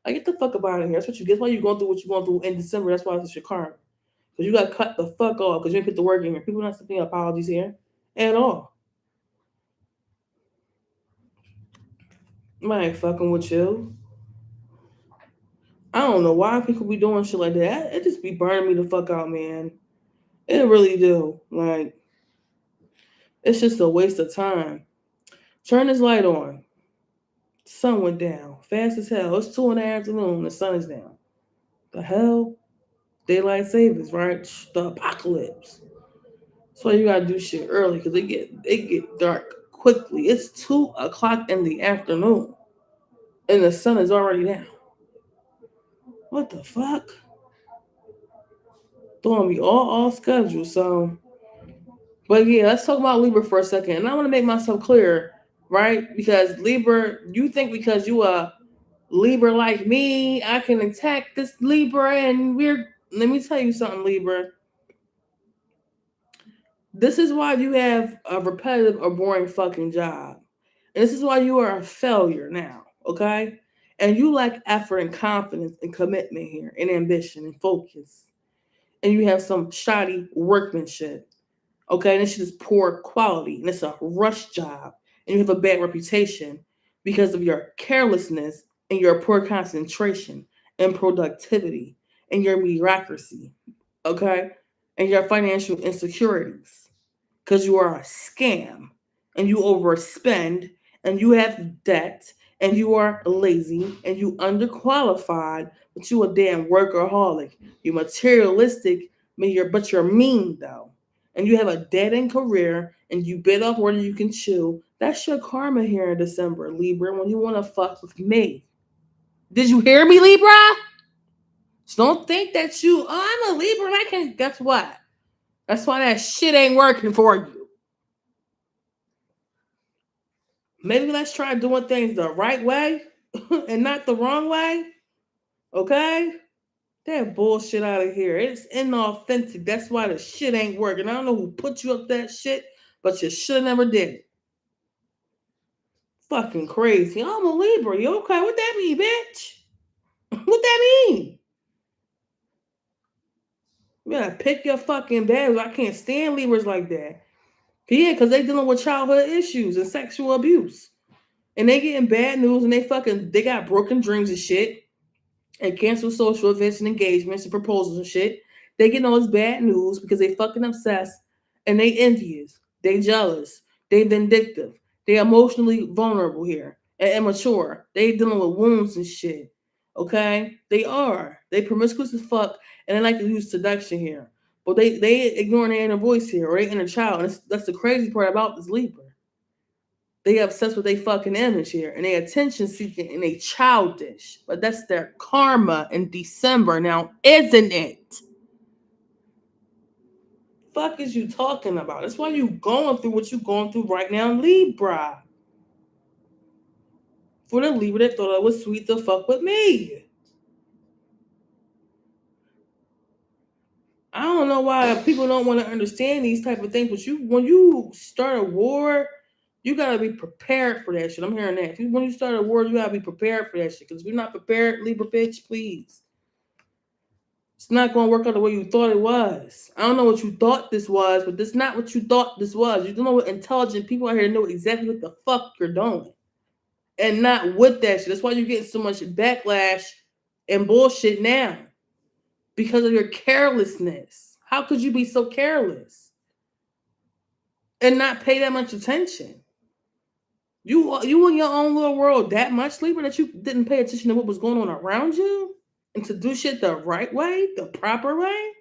Like, get the fuck up out of here. That's what you get. That's why you're going through what you're going through in December. That's why it's your karma. Because you got to cut the fuck off because you didn't put the work in here. People not accepting apologies here at all. I ain't fucking with you. I don't know why people be doing shit like that. It just be burning me the fuck out, man. It really do. Like, it's just a waste of time. Turn this light on. Sun went down. Fast as hell. It's 2 in the afternoon. The sun is down. The hell? Daylight savings, right? The apocalypse. That's why you gotta do shit early because it get dark quickly. It's 2 o'clock in the afternoon. And the sun is already down. What the fuck? Throwing me all off schedule. So, but yeah, let's talk about Libra for a second. And I want to make myself clear, right? Because Libra, you think because you a Libra like me, I can attack this Libra and let me tell you something, Libra. This is why you have a repetitive or boring fucking job. And this is why you are a failure now, okay? And you lack effort and confidence and commitment here and ambition and focus. And you have some shoddy workmanship. Okay, and this shit is poor quality, and it's a rush job, and you have a bad reputation because of your carelessness and your poor concentration and productivity and your mediocrity, okay, and your financial insecurities because you are a scam and you overspend and you have debt and you are lazy and you underqualified, but you a damn workaholic. You materialistic, but you're mean though. And you have a dead end career and you bit off more than you can chew. That's your karma here in December, Libra, when you want to fuck with me. Did you hear me, Libra? So don't think that I'm a Libra and I can, guess what? That's why that shit ain't working for you. Maybe let's try doing things the right way and not the wrong way. Okay? That bullshit out of here. It's inauthentic. That's why the shit ain't working. I don't know who put you up that shit, but you should have never did it. Fucking crazy. I'm a Libra. You okay? What that mean, bitch? What that mean? You gotta pick your fucking battles. I can't stand Libras like that. Yeah, because they dealing with childhood issues and sexual abuse. And they getting bad news and they got broken dreams and shit. And cancel social events and engagements and proposals and shit. They getting all this bad news because they fucking obsessed and they envious. They jealous. They vindictive. They emotionally vulnerable here and immature. They dealing with wounds and shit. Okay? They are. They promiscuous as fuck, and they like to use seduction here. But they ignoring their inner voice here, or their inner child. And that's the crazy part about this Libra. They obsessed with their fucking image here, and they attention seeking, and they childish. But that's their karma in December now, isn't it? Fuck is you talking about? That's why you going through what you going through right now, Libra. For the Libra that thought it was sweet to fuck with me. I don't know why people don't want to understand these type of things, but when you start a war, you gotta be prepared for that shit. I'm hearing that. When you start a war, you gotta be prepared for that shit. Because if you're not prepared, Libra bitch, please. It's not gonna work out the way you thought it was. I don't know what you thought this was, but this is not what you thought this was. You don't know what intelligent people out here know exactly what the fuck you're doing. And not with that shit. That's why you're getting so much backlash and bullshit now. Because of your carelessness. How could you be so careless and not pay that much attention? You in your own little world that much, Libra, that you didn't pay attention to what was going on around you and to do shit the right way, the proper way?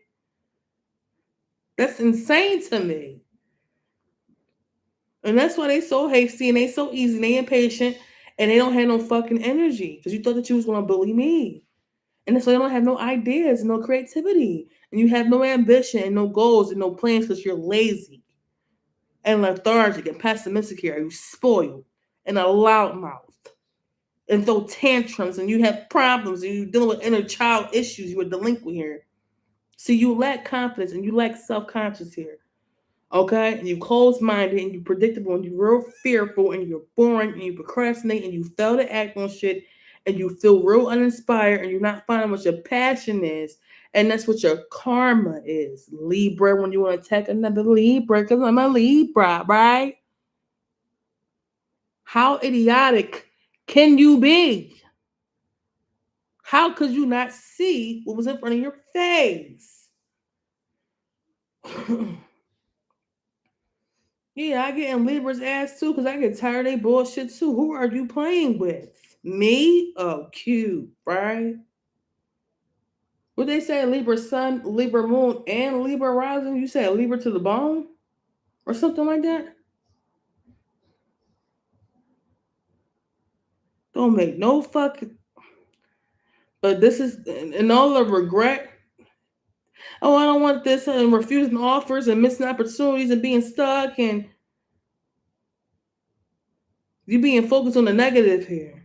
That's insane to me. And that's why they so hasty and they so easy and they impatient and they don't have no fucking energy because you thought that you was going to bully me. And that's why they don't have no ideas, no creativity. And you have no ambition and no goals and no plans because you're lazy and lethargic and pessimistic here. You spoiled and a loudmouth and throw tantrums and you have problems and you're dealing with inner child issues. You're a delinquent here. See, you lack confidence and you lack self-conscious here. Okay? And you closed-minded and you predictable and you're real fearful and you're boring and you procrastinate and you fail to act on shit and you feel real uninspired and you're not finding what your passion is. And that's what your karma is. Libra, when you want to attack another Libra, because I'm a Libra, right? How idiotic can you be? How could you not see what was in front of your face? Yeah, I get in Libra's ass too because I get tired of their bullshit too. Who are you playing with? Me? Oh, cute, right? What they say, Libra sun, Libra moon, and Libra rising? You said Libra to the bone? Or something like that? Don't make no fucking. But this is, and all the regret. Oh, I don't want this, and refusing offers and missing opportunities and being stuck and you being focused on the negative here.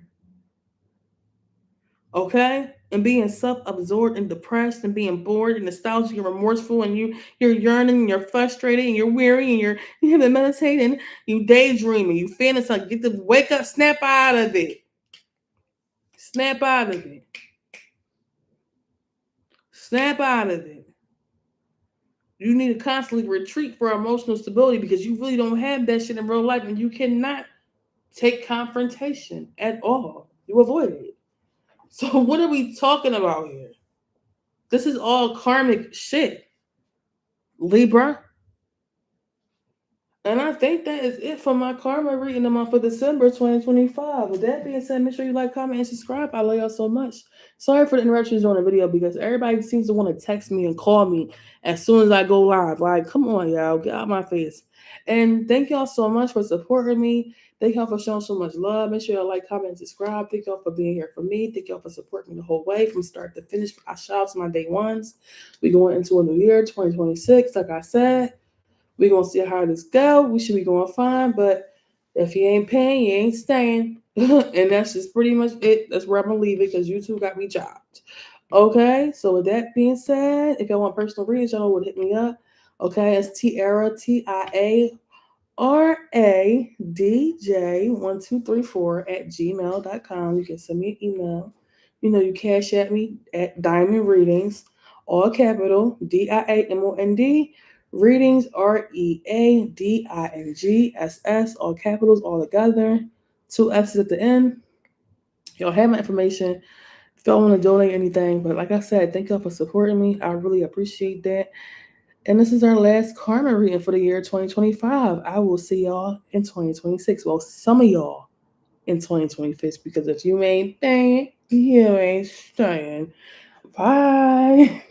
Okay? And being self-absorbed and depressed and being bored and nostalgic and remorseful and you're yearning and you're frustrated and you're weary and you have to meditate and you daydreaming, you fantasize, get to wake up, snap out of it. Snap out of it. Snap out of it. You need to constantly retreat for emotional stability because you really don't have that shit in real life and you cannot take confrontation at all. You avoid it. So what are we talking about here? This is all karmic shit, Libra. And I think that is it for my karma reading the month of December 2025. With that being said, make sure you like, comment, and subscribe. I love y'all so much. Sorry for the interruptions on the video because everybody seems to want to text me and call me as soon as I go live. Like, come on, y'all, get out my face. And thank y'all so much for supporting me. Thank y'all for showing so much love. Make sure y'all like, comment, and subscribe. Thank y'all for being here for me. Thank y'all for supporting me the whole way from start to finish. I shout out to my day ones. We going into a new year, 2026, like I said. We're going to see how this go. We should be going fine, but if you ain't paying, you ain't staying. And that's just pretty much it. That's where I'm going to leave it because YouTube got me chopped. Okay, so with that being said, if y'all want personal readings, y'all would hit me up. Okay, it's Tiara, TIARADJ1234 at gmail.com. You can send me an email. You know, you cash at me at Diamond Readings, all capital, DIAMOND. Readings, READINGSS, all capitals, all together. 2 F's at the end. Y'all have my information if y'all want to donate anything. But like I said, thank y'all for supporting me. I really appreciate that. And this is our last karma reading for the year 2025. I will see y'all in 2026. Well, some of y'all in 2026, because if you ain't, dang, You ain't staying. Bye.